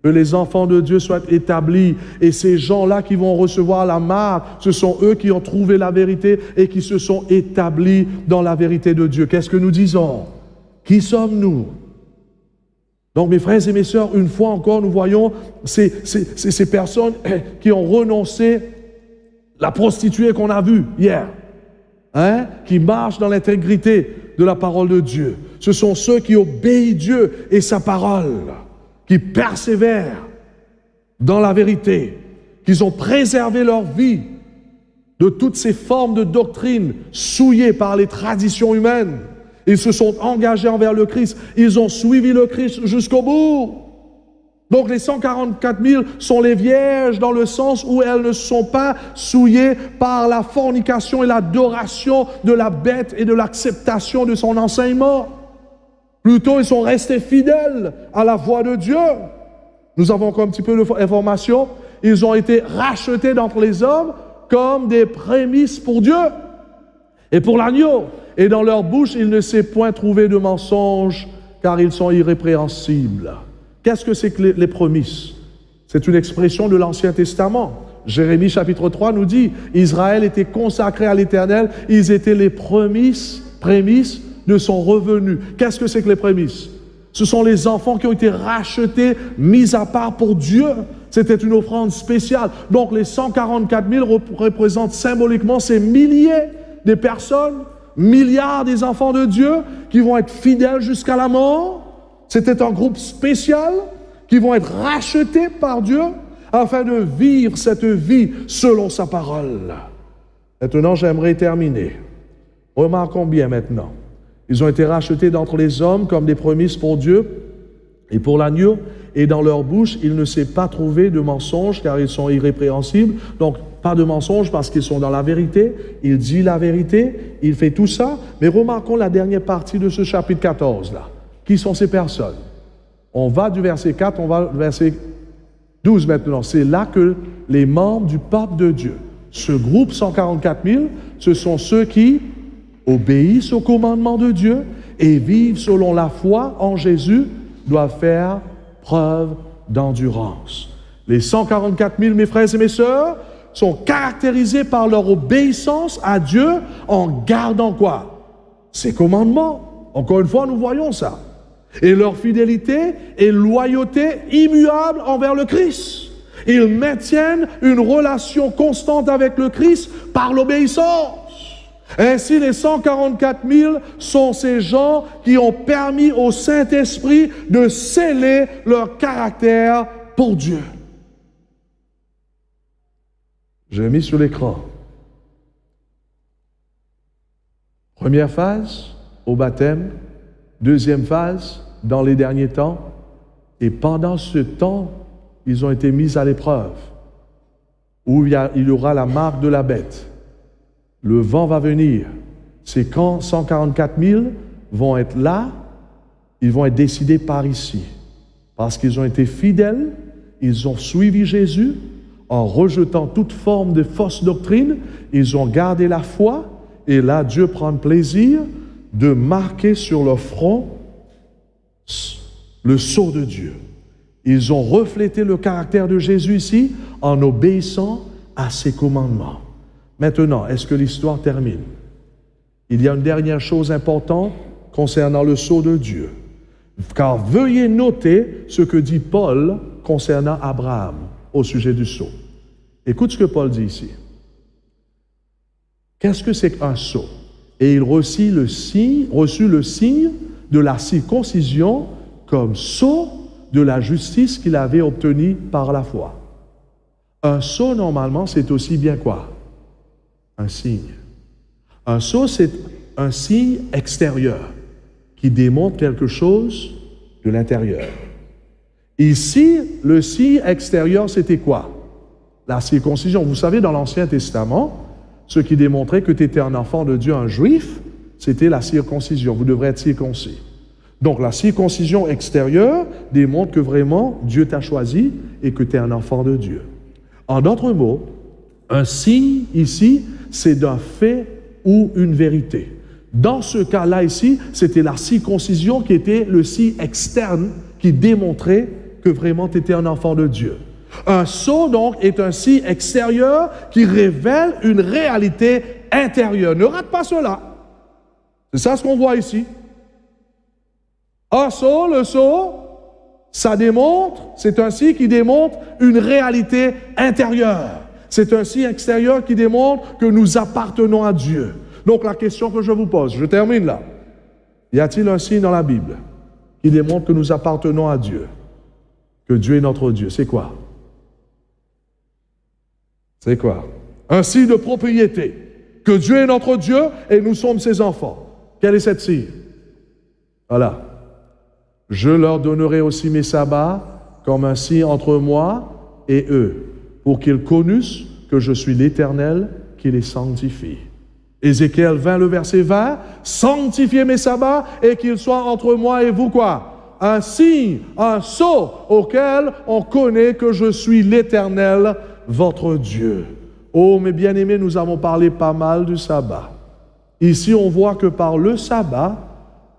[SPEAKER 1] Que les enfants de Dieu soient établis, et ces gens-là qui vont recevoir la marque, ce sont eux qui ont trouvé la vérité et qui se sont établis dans la vérité de Dieu. Qu'est-ce que nous disons? Qui sommes-nous? Donc, mes frères et mes sœurs, une fois encore, nous voyons ces personnes qui ont renoncé, la prostituée qu'on a vue hier, qui marchent dans l'intégrité de la parole de Dieu. Ce sont ceux qui obéissent Dieu et sa parole, qui persévèrent dans la vérité, qui ont préservé leur vie de toutes ces formes de doctrine souillées par les traditions humaines. Ils se sont engagés envers le Christ. Ils ont suivi le Christ jusqu'au bout. Donc les 144 000 sont les vierges dans le sens où elles ne sont pas souillées par la fornication et l'adoration de la bête et de l'acceptation de son enseignement. Plutôt, ils sont restés fidèles à la voix de Dieu. Nous avons encore un petit peu d'informations. Ils ont été rachetés d'entre les hommes comme des prémices pour Dieu et pour l'agneau. Et dans leur bouche, il ne s'est point trouvé de mensonge, car ils sont irrépréhensibles. Qu'est-ce que c'est que les prémices? C'est une expression de l'Ancien Testament. Jérémie chapitre 3 nous dit, Israël était consacré à l'Éternel, ils étaient les prémices de son revenu. Qu'est-ce que c'est que les prémices? Ce sont les enfants qui ont été rachetés, mis à part pour Dieu. C'était une offrande spéciale. Donc les 144 000 représentent symboliquement ces milliers de personnes, milliards des enfants de Dieu qui vont être fidèles jusqu'à la mort. C'était un groupe spécial qui vont être rachetés par Dieu afin de vivre cette vie selon sa parole. Maintenant, j'aimerais terminer. Remarquons bien maintenant. Ils ont été rachetés d'entre les hommes comme des prémices pour Dieu et pour l'agneau, et dans leur bouche, il ne s'est pas trouvé de mensonge, car ils sont irrépréhensibles. Donc, pas de mensonge parce qu'ils sont dans la vérité. Il dit la vérité, il fait tout ça. Mais remarquons la dernière partie de ce chapitre 14, là. Qui sont ces personnes? On va du verset 4, on va au verset 12 maintenant. C'est là que les membres du peuple de Dieu, ce groupe 144 000, ce sont ceux qui obéissent au commandement de Dieu et vivent selon la foi en Jésus, doivent faire preuve d'endurance. Les 144 000, mes frères et mes sœurs, sont caractérisés par leur obéissance à Dieu en gardant quoi? Ses commandements. Encore une fois, nous voyons ça. Et leur fidélité et loyauté immuable envers le Christ. Ils maintiennent une relation constante avec le Christ par l'obéissance. Ainsi, les 144 000 sont ces gens qui ont permis au Saint-Esprit de sceller leur caractère pour Dieu. Je l'ai mis sur l'écran. Première phase, au baptême. Deuxième phase, dans les derniers temps. Et pendant ce temps, ils ont été mis à l'épreuve, où il y aura la marque de la bête. Le vent va venir. C'est quand 144 000 vont être là, ils vont être décidés par ici. Parce qu'ils ont été fidèles, ils ont suivi Jésus, en rejetant toute forme de fausse doctrine, ils ont gardé la foi, et là, Dieu prend plaisir de marquer sur leur front le sceau de Dieu. Ils ont reflété le caractère de Jésus ici en obéissant à ses commandements. Maintenant, est-ce que l'histoire termine? Il y a une dernière chose importante concernant le sceau de Dieu. Car veuillez noter ce que dit Paul concernant Abraham au sujet du sceau. Écoute ce que Paul dit ici. Qu'est-ce que c'est qu'un sceau? Et il reçut le signe de la circoncision comme sceau de la justice qu'il avait obtenue par la foi. Un sceau, normalement, c'est aussi bien quoi? Un signe. Un sceau, c'est un signe extérieur qui démontre quelque chose de l'intérieur. Ici, le signe extérieur, c'était quoi? La circoncision. Vous savez, dans l'Ancien Testament, ce qui démontrait que tu étais un enfant de Dieu, un juif, c'était la circoncision. Vous devrez être circoncis. Donc, la circoncision extérieure démontre que vraiment Dieu t'a choisi et que tu es un enfant de Dieu. En d'autres mots, un signe ici, c'est d'un fait ou une vérité. Dans ce cas-là ici, c'était la circoncision qui était le signe externe qui démontrait que vraiment tu étais un enfant de Dieu. Un sceau, donc, est un signe extérieur qui révèle une réalité intérieure. Ne rate pas cela. C'est ça ce qu'on voit ici. Un sceau, le sceau, ça démontre, c'est un signe qui démontre une réalité intérieure. C'est un signe extérieur qui démontre que nous appartenons à Dieu. Donc la question que je vous pose, je termine là. Y a-t-il un signe dans la Bible qui démontre que nous appartenons à Dieu? Que Dieu est notre Dieu? C'est quoi? C'est quoi? Un signe de propriété. Que Dieu est notre Dieu et nous sommes ses enfants. Quel est cet signe? Voilà. Je leur donnerai aussi mes sabbats comme un signe entre moi et eux, pour qu'ils connaissent que je suis l'Éternel qui les sanctifie. Ézéchiel 20, le verset 20, sanctifiez mes sabbats et qu'ils soient entre moi et vous quoi? Un signe, un sceau auquel on connaît que je suis l'Éternel, votre Dieu. Oh, mes bien-aimés, nous avons parlé pas mal du sabbat. Ici, on voit que par le sabbat,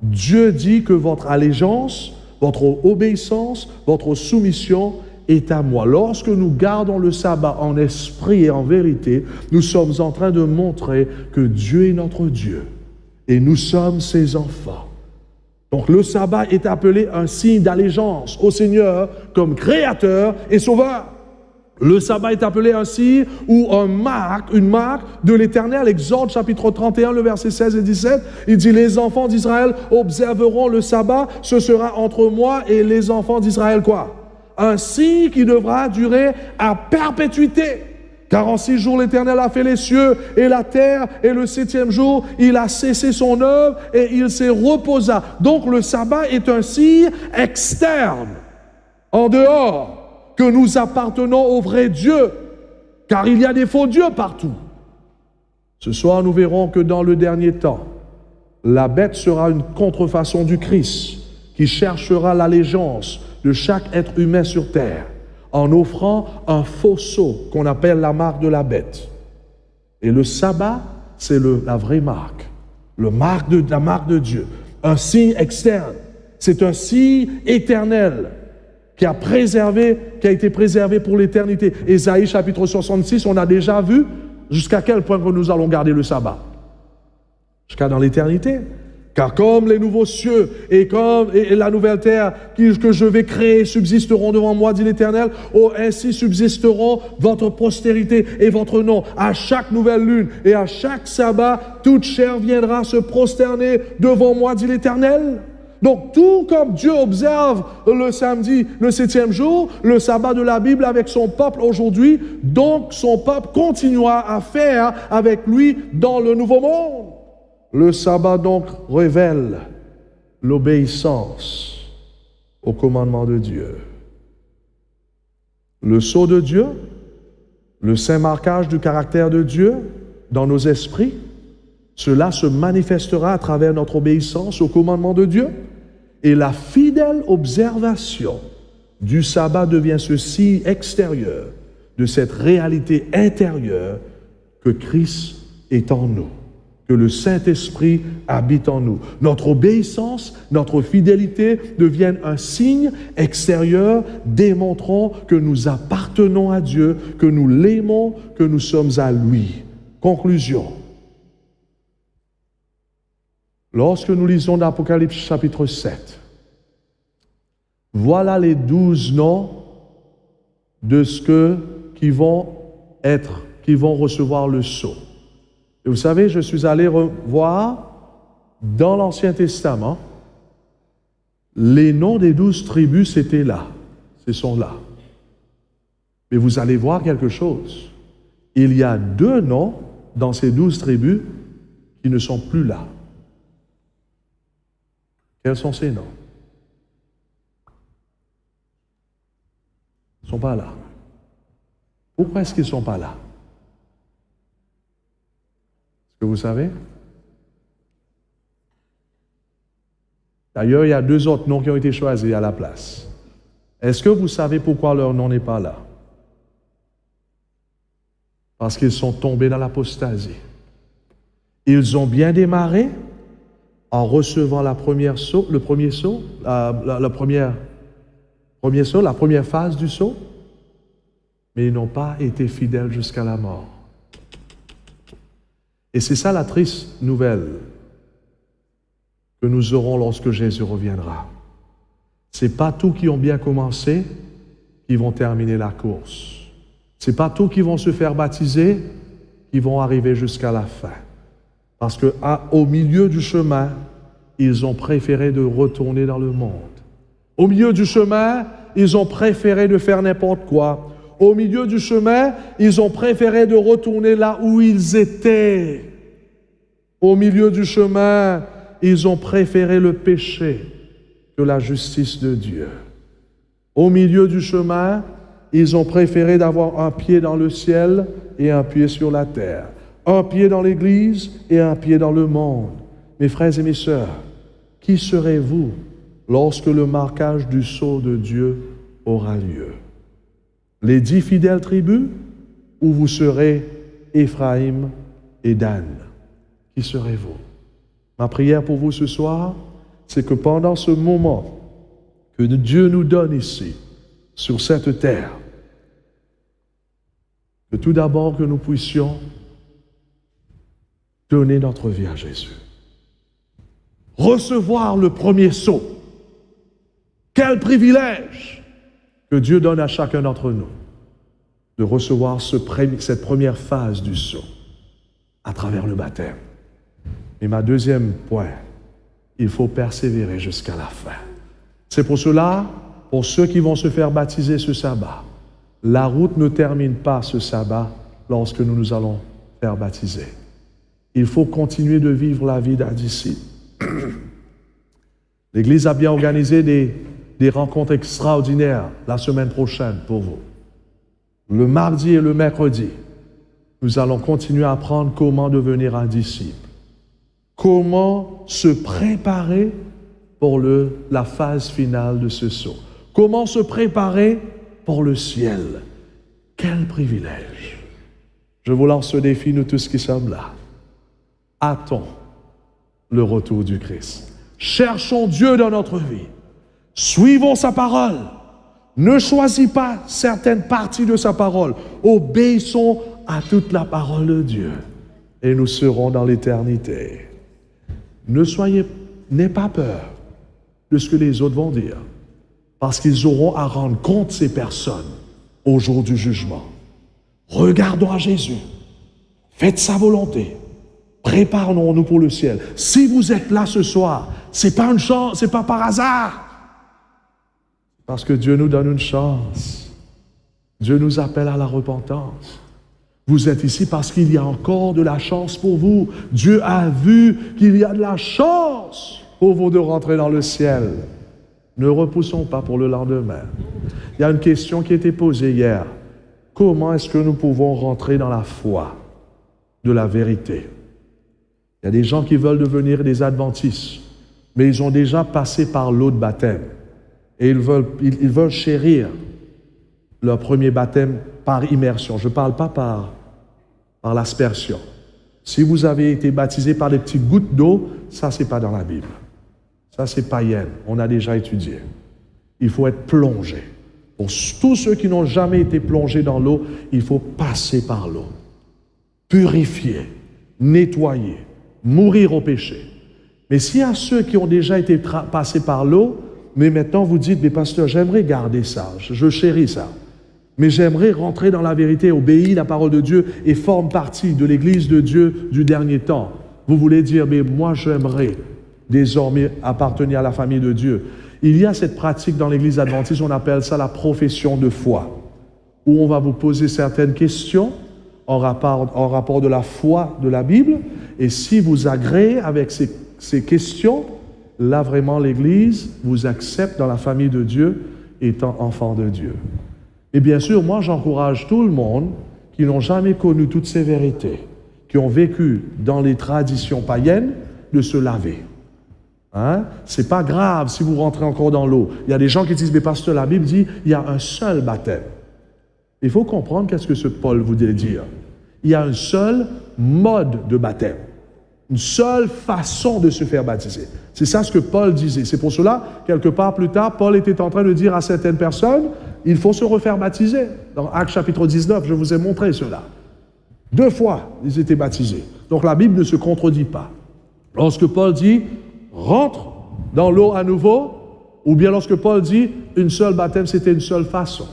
[SPEAKER 1] Dieu dit que votre allégeance, votre obéissance, votre soumission est à moi. Lorsque nous gardons le sabbat en esprit et en vérité, nous sommes en train de montrer que Dieu est notre Dieu et nous sommes ses enfants. Donc le sabbat est appelé un signe d'allégeance au Seigneur comme créateur et sauveur. Le sabbat est appelé un signe ou une marque de l'Éternel. Exode chapitre 31, le verset 16 et 17, il dit « Les enfants d'Israël observeront le sabbat, ce sera entre moi et les enfants d'Israël quoi? un signe qui devra durer à perpétuité. Car en 6 jours, l'Éternel a fait les cieux et la terre, et le 7e jour, il a cessé son œuvre et il s'est reposé. Donc le sabbat est un signe externe, en dehors, que nous appartenons au vrai Dieu, car il y a des faux dieux partout. Ce soir, nous verrons que dans le dernier temps, la bête sera une contrefaçon du Christ, qui cherchera l'allégeance de chaque être humain sur terre, en offrant un faux sceau qu'on appelle la marque de la bête. Et le sabbat, c'est la vraie marque, la marque de Dieu, un signe externe. C'est un signe éternel qui a été préservé pour l'éternité. Ésaïe chapitre 66, on a déjà vu jusqu'à quel point que nous allons garder le sabbat. Jusqu'à dans l'éternité. Car comme les nouveaux cieux et la nouvelle terre que je vais créer subsisteront devant moi, dit l'Éternel, ainsi subsisteront votre postérité et votre nom. À chaque nouvelle lune et à chaque sabbat, toute chair viendra se prosterner devant moi, dit l'Éternel. Donc, tout comme Dieu observe le samedi, le 7e jour, le sabbat de la Bible avec son peuple aujourd'hui, donc son peuple continuera à faire avec lui dans le nouveau monde. Le sabbat donc révèle l'obéissance au commandement de Dieu. Le sceau de Dieu, le saint marquage du caractère de Dieu dans nos esprits, cela se manifestera à travers notre obéissance au commandement de Dieu, et la fidèle observation du sabbat devient ce signe extérieur de cette réalité intérieure que Christ est en nous, que le Saint-Esprit habite en nous. Notre obéissance, notre fidélité deviennent un signe extérieur démontrant que nous appartenons à Dieu, que nous l'aimons, que nous sommes à lui. Conclusion. Lorsque nous lisons l'Apocalypse chapitre 7, voilà les 12 noms de qui vont recevoir le sceau. Et vous savez, je suis allé revoir dans l'Ancien Testament, les noms des 12 tribus, c'était là. Ce sont là. Mais vous allez voir quelque chose. Il y a 2 noms dans ces 12 tribus qui ne sont plus là. Quels sont ces noms? Ils ne sont pas là. Pourquoi est-ce qu'ils ne sont pas là? Est-ce que vous savez? D'ailleurs, il y a 2 autres noms qui ont été choisis à la place. Est-ce que vous savez pourquoi leur nom n'est pas là? Parce qu'ils sont tombés dans l'apostasie. Ils ont bien démarré en recevant le premier sceau, la première phase du sceau, mais ils n'ont pas été fidèles jusqu'à la mort. Et c'est ça la triste nouvelle que nous aurons lorsque Jésus reviendra. C'est pas tous qui ont bien commencé qui vont terminer la course. C'est pas tous qui vont se faire baptiser qui vont arriver jusqu'à la fin. Parce qu'au milieu du chemin, ils ont préféré de retourner dans le monde. Au milieu du chemin, ils ont préféré de faire n'importe quoi. Au milieu du chemin, ils ont préféré de retourner là où ils étaient. Au milieu du chemin, ils ont préféré le péché que la justice de Dieu. Au milieu du chemin, ils ont préféré d'avoir un pied dans le ciel et un pied sur la terre. Un pied dans l'Église et un pied dans le monde. Mes frères et mes sœurs, qui serez-vous lorsque le marquage du sceau de Dieu aura lieu? Les 10 fidèles tribus, ou vous serez Éphraïm et Dan? Qui serez-vous? Ma prière pour vous ce soir, c'est que pendant ce moment que Dieu nous donne ici, sur cette terre, que tout d'abord que nous puissions donner notre vie à Jésus. Recevoir le premier sceau. Quel privilège que Dieu donne à chacun d'entre nous de recevoir cette première phase du sceau à travers le baptême. Et ma deuxième point, il faut persévérer jusqu'à la fin. C'est pour cela pour ceux qui vont se faire baptiser ce sabbat, la route ne termine pas ce sabbat lorsque nous nous allons faire baptiser. Il faut continuer de vivre la vie d'un disciple. L'Église a bien organisé des rencontres extraordinaires la semaine prochaine pour vous. Le mardi et le mercredi, nous allons continuer à apprendre comment devenir un disciple. Comment se préparer pour la phase finale de ce saut. Comment se préparer pour le ciel. Quel privilège. Je vous lance ce défi, nous tous qui sommes là. Attends le retour du Christ. Cherchons Dieu dans notre vie. Suivons sa parole. Ne choisis pas certaines parties de sa parole. Obéissons à toute la parole de Dieu. Et nous serons dans l'éternité. N'ayez pas peur de ce que les autres vont dire. Parce qu'ils auront à rendre compte ces personnes au jour du jugement. Regardons à Jésus. Faites sa volonté. Préparons-nous pour le ciel. Si vous êtes là ce soir, c'est pas une chance, c'est pas par hasard. Parce que Dieu nous donne une chance. Dieu nous appelle à la repentance. Vous êtes ici parce qu'il y a encore de la chance pour vous. Dieu a vu qu'il y a de la chance pour vous de rentrer dans le ciel. Ne repoussons pas pour le lendemain. Il y a une question qui a été posée hier. Comment est-ce que nous pouvons rentrer dans la foi de la vérité? Il y a des gens qui veulent devenir des adventistes, mais ils ont déjà passé par l'eau de baptême. Et ils veulent chérir leur premier baptême par immersion. Je ne parle pas par l'aspersion. Si vous avez été baptisé par des petites gouttes d'eau, ça, ce n'est pas dans la Bible. Ça, c'est païen. On a déjà étudié. Il faut être plongé. Pour tous ceux qui n'ont jamais été plongés dans l'eau, il faut passer par l'eau. Purifier, nettoyer, mourir au péché. Mais s'il y a ceux qui ont déjà été passés par l'eau, mais maintenant vous dites, mais pasteur, j'aimerais garder ça, je chéris ça. Mais j'aimerais rentrer dans la vérité, obéir à la parole de Dieu et forme partie de l'Église de Dieu du dernier temps. Vous voulez dire, mais moi j'aimerais désormais appartenir à la famille de Dieu. Il y a cette pratique dans l'Église adventiste, on appelle ça la profession de foi, où on va vous poser certaines questions en rapport de la foi de la Bible, et si vous agréez avec ces questions, là vraiment l'Église vous accepte dans la famille de Dieu, étant enfant de Dieu. Et bien sûr, moi j'encourage tout le monde qui n'ont jamais connu toutes ces vérités, qui ont vécu dans les traditions païennes, de se laver. Hein? C'est pas grave si vous rentrez encore dans l'eau. Il y a des gens qui disent, mais pasteur, la Bible dit, il y a un seul baptême. Il faut comprendre qu'est-ce que ce Paul voulait dire. Il y a un seul mode de baptême. Une seule façon de se faire baptiser. C'est ça ce que Paul disait. C'est pour cela, quelque part plus tard, Paul était en train de dire à certaines personnes, il faut se refaire baptiser. Dans Actes chapitre 19, je vous ai montré cela. 2 fois, ils étaient baptisés. Donc la Bible ne se contredit pas. Lorsque Paul dit, rentre dans l'eau à nouveau, ou bien lorsque Paul dit, une seule baptême, c'était une seule façon.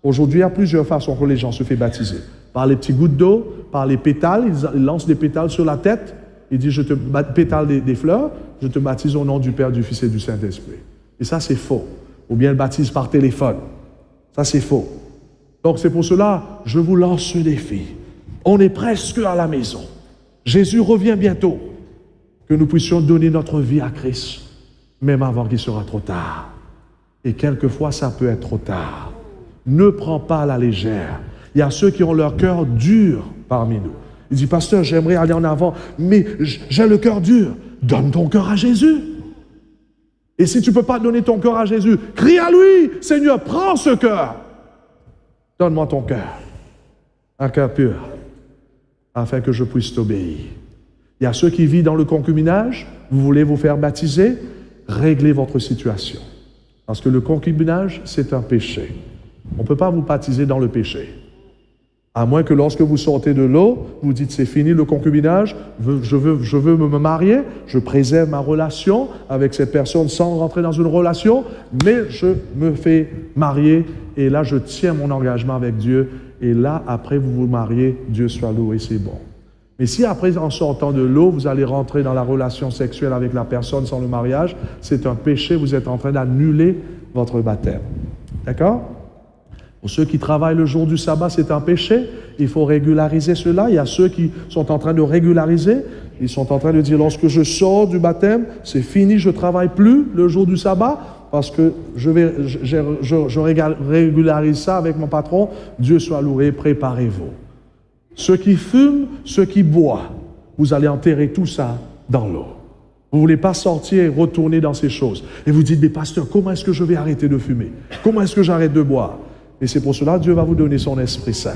[SPEAKER 1] Aujourd'hui, il y a plusieurs façons que les gens se font baptiser. Par les petits gouttes d'eau, par les pétales, ils lancent des pétales sur la tête, il dit, je te pétale des fleurs, je te baptise au nom du Père, du Fils et du Saint-Esprit. Et ça, c'est faux. Ou bien le baptise par téléphone. Ça, c'est faux. Donc, c'est pour cela, je vous lance ce défi. On est presque à la maison. Jésus revient bientôt. Que nous puissions donner notre vie à Christ, même avant qu'il sera trop tard. Et quelquefois, ça peut être trop tard. Ne prends pas à la légère. Il y a ceux qui ont leur cœur dur parmi nous. Il dit, pasteur, j'aimerais aller en avant, mais j'ai le cœur dur. Donne ton cœur à Jésus. Et si tu ne peux pas donner ton cœur à Jésus, crie à lui, Seigneur, prends ce cœur. Donne-moi ton cœur, un cœur pur, afin que je puisse t'obéir. Il y a ceux qui vivent dans le concubinage, vous voulez vous faire baptiser, réglez votre situation. Parce que le concubinage, c'est un péché. On ne peut pas vous baptiser dans le péché. À moins que lorsque vous sortez de l'eau, vous dites c'est fini le concubinage, je veux me marier, je préserve ma relation avec cette personne sans rentrer dans une relation, mais je me fais marier et là je tiens mon engagement avec Dieu et là après vous vous mariez, Dieu soit loué, c'est bon. Mais si après en sortant de l'eau, vous allez rentrer dans la relation sexuelle avec la personne sans le mariage, c'est un péché, vous êtes en train d'annuler votre baptême. D'accord? Pour ceux qui travaillent le jour du sabbat, c'est un péché. Il faut régulariser cela. Il y a ceux qui sont en train de régulariser. Ils sont en train de dire, lorsque je sors du baptême, c'est fini, je ne travaille plus le jour du sabbat parce que je régularise ça avec mon patron. Dieu soit loué, préparez-vous. Ceux qui fument, ceux qui boivent, vous allez enterrer tout ça dans l'eau. Vous ne voulez pas sortir et retourner dans ces choses. Et vous dites, mais pasteur, comment est-ce que je vais arrêter de fumer? Comment est-ce que j'arrête de boire? Et c'est pour cela que Dieu va vous donner son Esprit Saint.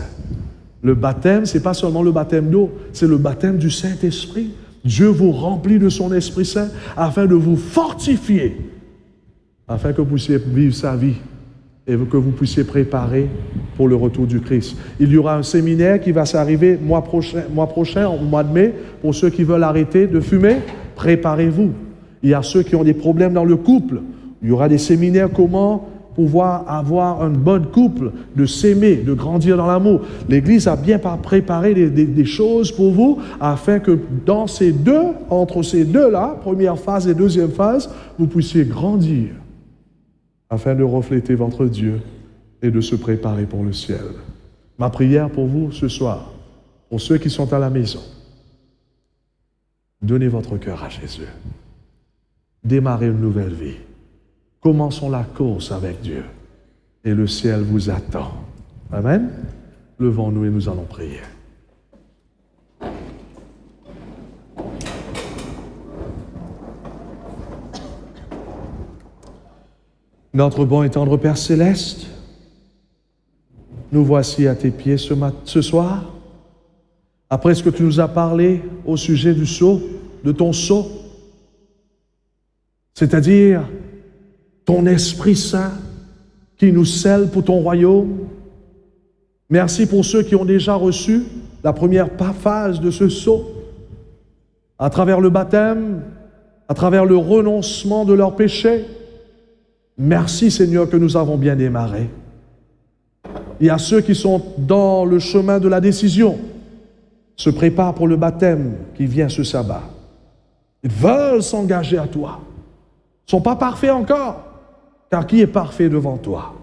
[SPEAKER 1] Le baptême, ce n'est pas seulement le baptême d'eau, c'est le baptême du Saint-Esprit. Dieu vous remplit de son Esprit Saint afin de vous fortifier, afin que vous puissiez vivre sa vie et que vous puissiez préparer pour le retour du Christ. Il y aura un séminaire qui va s'arriver mois prochain, au mois de mai, pour ceux qui veulent arrêter de fumer. Préparez-vous. Il y a ceux qui ont des problèmes dans le couple. Il y aura des séminaires comment pouvoir avoir un bon couple, de s'aimer, de grandir dans l'amour. L'Église a bien préparé des choses pour vous afin que dans ces deux, entre ces deux-là, première phase et deuxième phase, vous puissiez grandir afin de refléter votre Dieu et de se préparer pour le ciel. Ma prière pour vous ce soir, pour ceux qui sont à la maison, donnez votre cœur à Jésus. Démarrez une nouvelle vie. Commençons la course avec Dieu. Et le ciel vous attend. Amen. Levons-nous et nous allons prier. Notre bon et tendre Père Céleste, nous voici à tes pieds ce soir. Après ce que tu nous as parlé au sujet du sceau, de ton sceau, c'est-à-dire ton Esprit Saint qui nous scelle pour ton royaume. Merci pour ceux qui ont déjà reçu la première phase de ce sceau, à travers le baptême, à travers le renoncement de leurs péchés. Merci Seigneur que nous avons bien démarré. Il y a ceux qui sont dans le chemin de la décision, se préparent pour le baptême qui vient ce sabbat. Ils veulent s'engager à toi. Ils ne sont pas parfaits encore, car qui est parfait devant toi?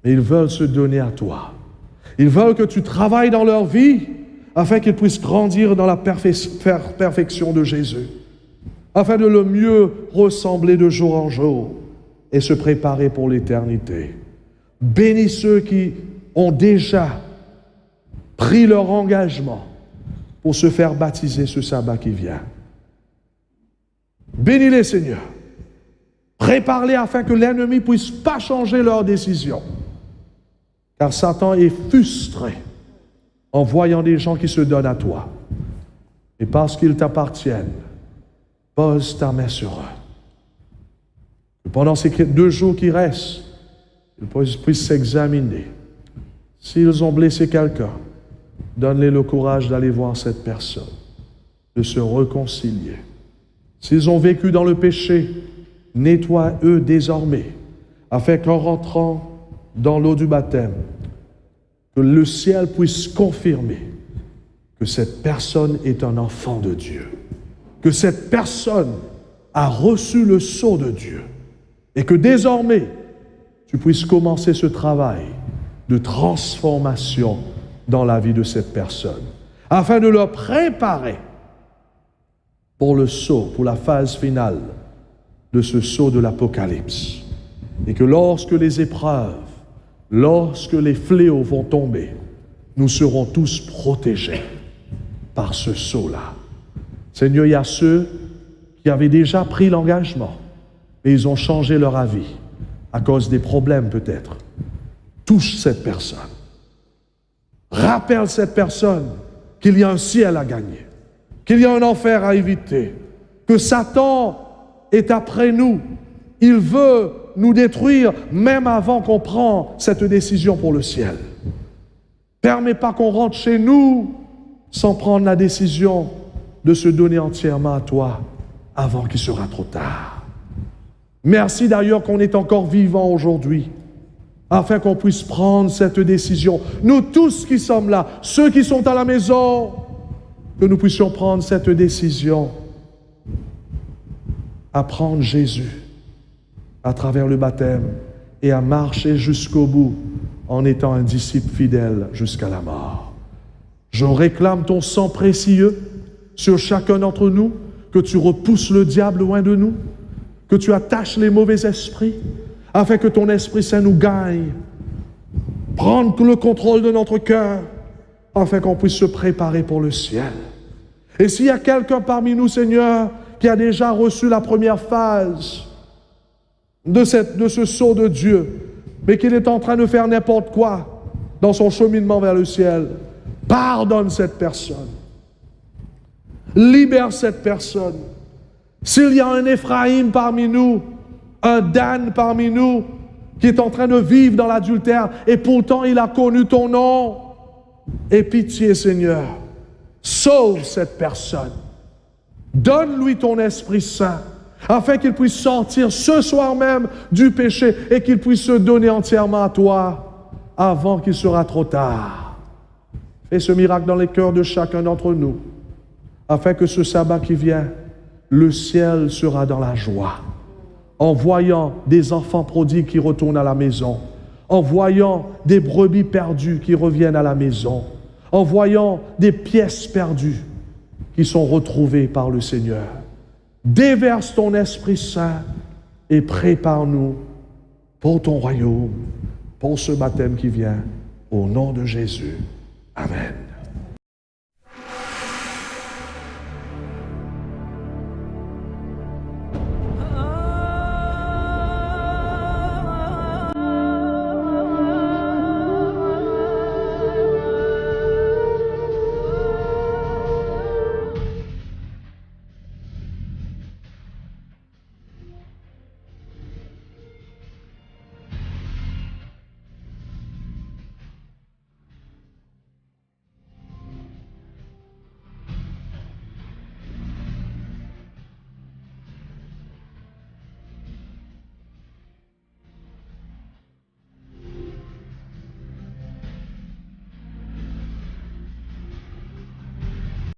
[SPEAKER 1] Mais ils veulent se donner à toi. Ils veulent que tu travailles dans leur vie afin qu'ils puissent grandir dans la perfection de Jésus, afin de le mieux ressembler de jour en jour et se préparer pour l'éternité. Bénis ceux qui ont déjà pris leur engagement pour se faire baptiser ce sabbat qui vient. Bénis-les, Seigneur. Prépare-les afin que l'ennemi ne puisse pas changer leur décision. Car Satan est frustré en voyant des gens qui se donnent à toi. Et parce qu'ils t'appartiennent, pose ta main sur eux. Que pendant ces 2 jours qui restent, ils puissent s'examiner. S'ils ont blessé quelqu'un, donne-les le courage d'aller voir cette personne, de se réconcilier. S'ils ont vécu dans le péché, nettoie-eux désormais, afin qu'en rentrant dans l'eau du baptême, que le ciel puisse confirmer que cette personne est un enfant de Dieu, que cette personne a reçu le sceau de Dieu, et que désormais, tu puisses commencer ce travail de transformation dans la vie de cette personne, afin de leur préparer pour le sceau, pour la phase finale de ce sceau de l'Apocalypse. Et que lorsque les épreuves, lorsque les fléaux vont tomber, nous serons tous protégés par ce sceau-là. Seigneur, il y a ceux qui avaient déjà pris l'engagement, mais ils ont changé leur avis à cause des problèmes peut-être. Touche cette personne. Rappelle cette personne qu'il y a un ciel à gagner, qu'il y a un enfer à éviter, que Satan est après nous. Il veut nous détruire même avant qu'on prenne cette décision pour le ciel. Permets pas qu'on rentre chez nous sans prendre la décision de se donner entièrement à toi avant qu'il sera trop tard. Merci d'ailleurs qu'on est encore vivant aujourd'hui, afin qu'on puisse prendre cette décision. Nous tous qui sommes là, ceux qui sont à la maison, que nous puissions prendre cette décision à prendre Jésus à travers le baptême et à marcher jusqu'au bout en étant un disciple fidèle jusqu'à la mort. Je réclame ton sang précieux sur chacun d'entre nous, que tu repousses le diable loin de nous, que tu attaches les mauvais esprits, afin que ton Esprit Saint nous gagne, prendre le contrôle de notre cœur, afin qu'on puisse se préparer pour le ciel. Et s'il y a quelqu'un parmi nous, Seigneur, qui a déjà reçu la première phase de ce sceau de Dieu, mais qu'il est en train de faire n'importe quoi dans son cheminement vers le ciel, pardonne cette personne. Libère cette personne. S'il y a un Éphraïm parmi nous, un Dan parmi nous, qui est en train de vivre dans l'adultère, et pourtant il a connu ton nom, aie pitié, Seigneur. Sauve cette personne. Donne-lui ton Esprit Saint, afin qu'il puisse sortir ce soir même du péché et qu'il puisse se donner entièrement à toi avant qu'il sera trop tard. Fais ce miracle dans les cœurs de chacun d'entre nous, afin que ce sabbat qui vient, le ciel sera dans la joie, en voyant des enfants prodigues qui retournent à la maison, en voyant des brebis perdues qui reviennent à la maison, en voyant des pièces perdues qui sont retrouvées par le Seigneur. Déverse ton Esprit Saint et prépare-nous pour ton royaume, pour ce baptême qui vient, au nom de Jésus. Amen.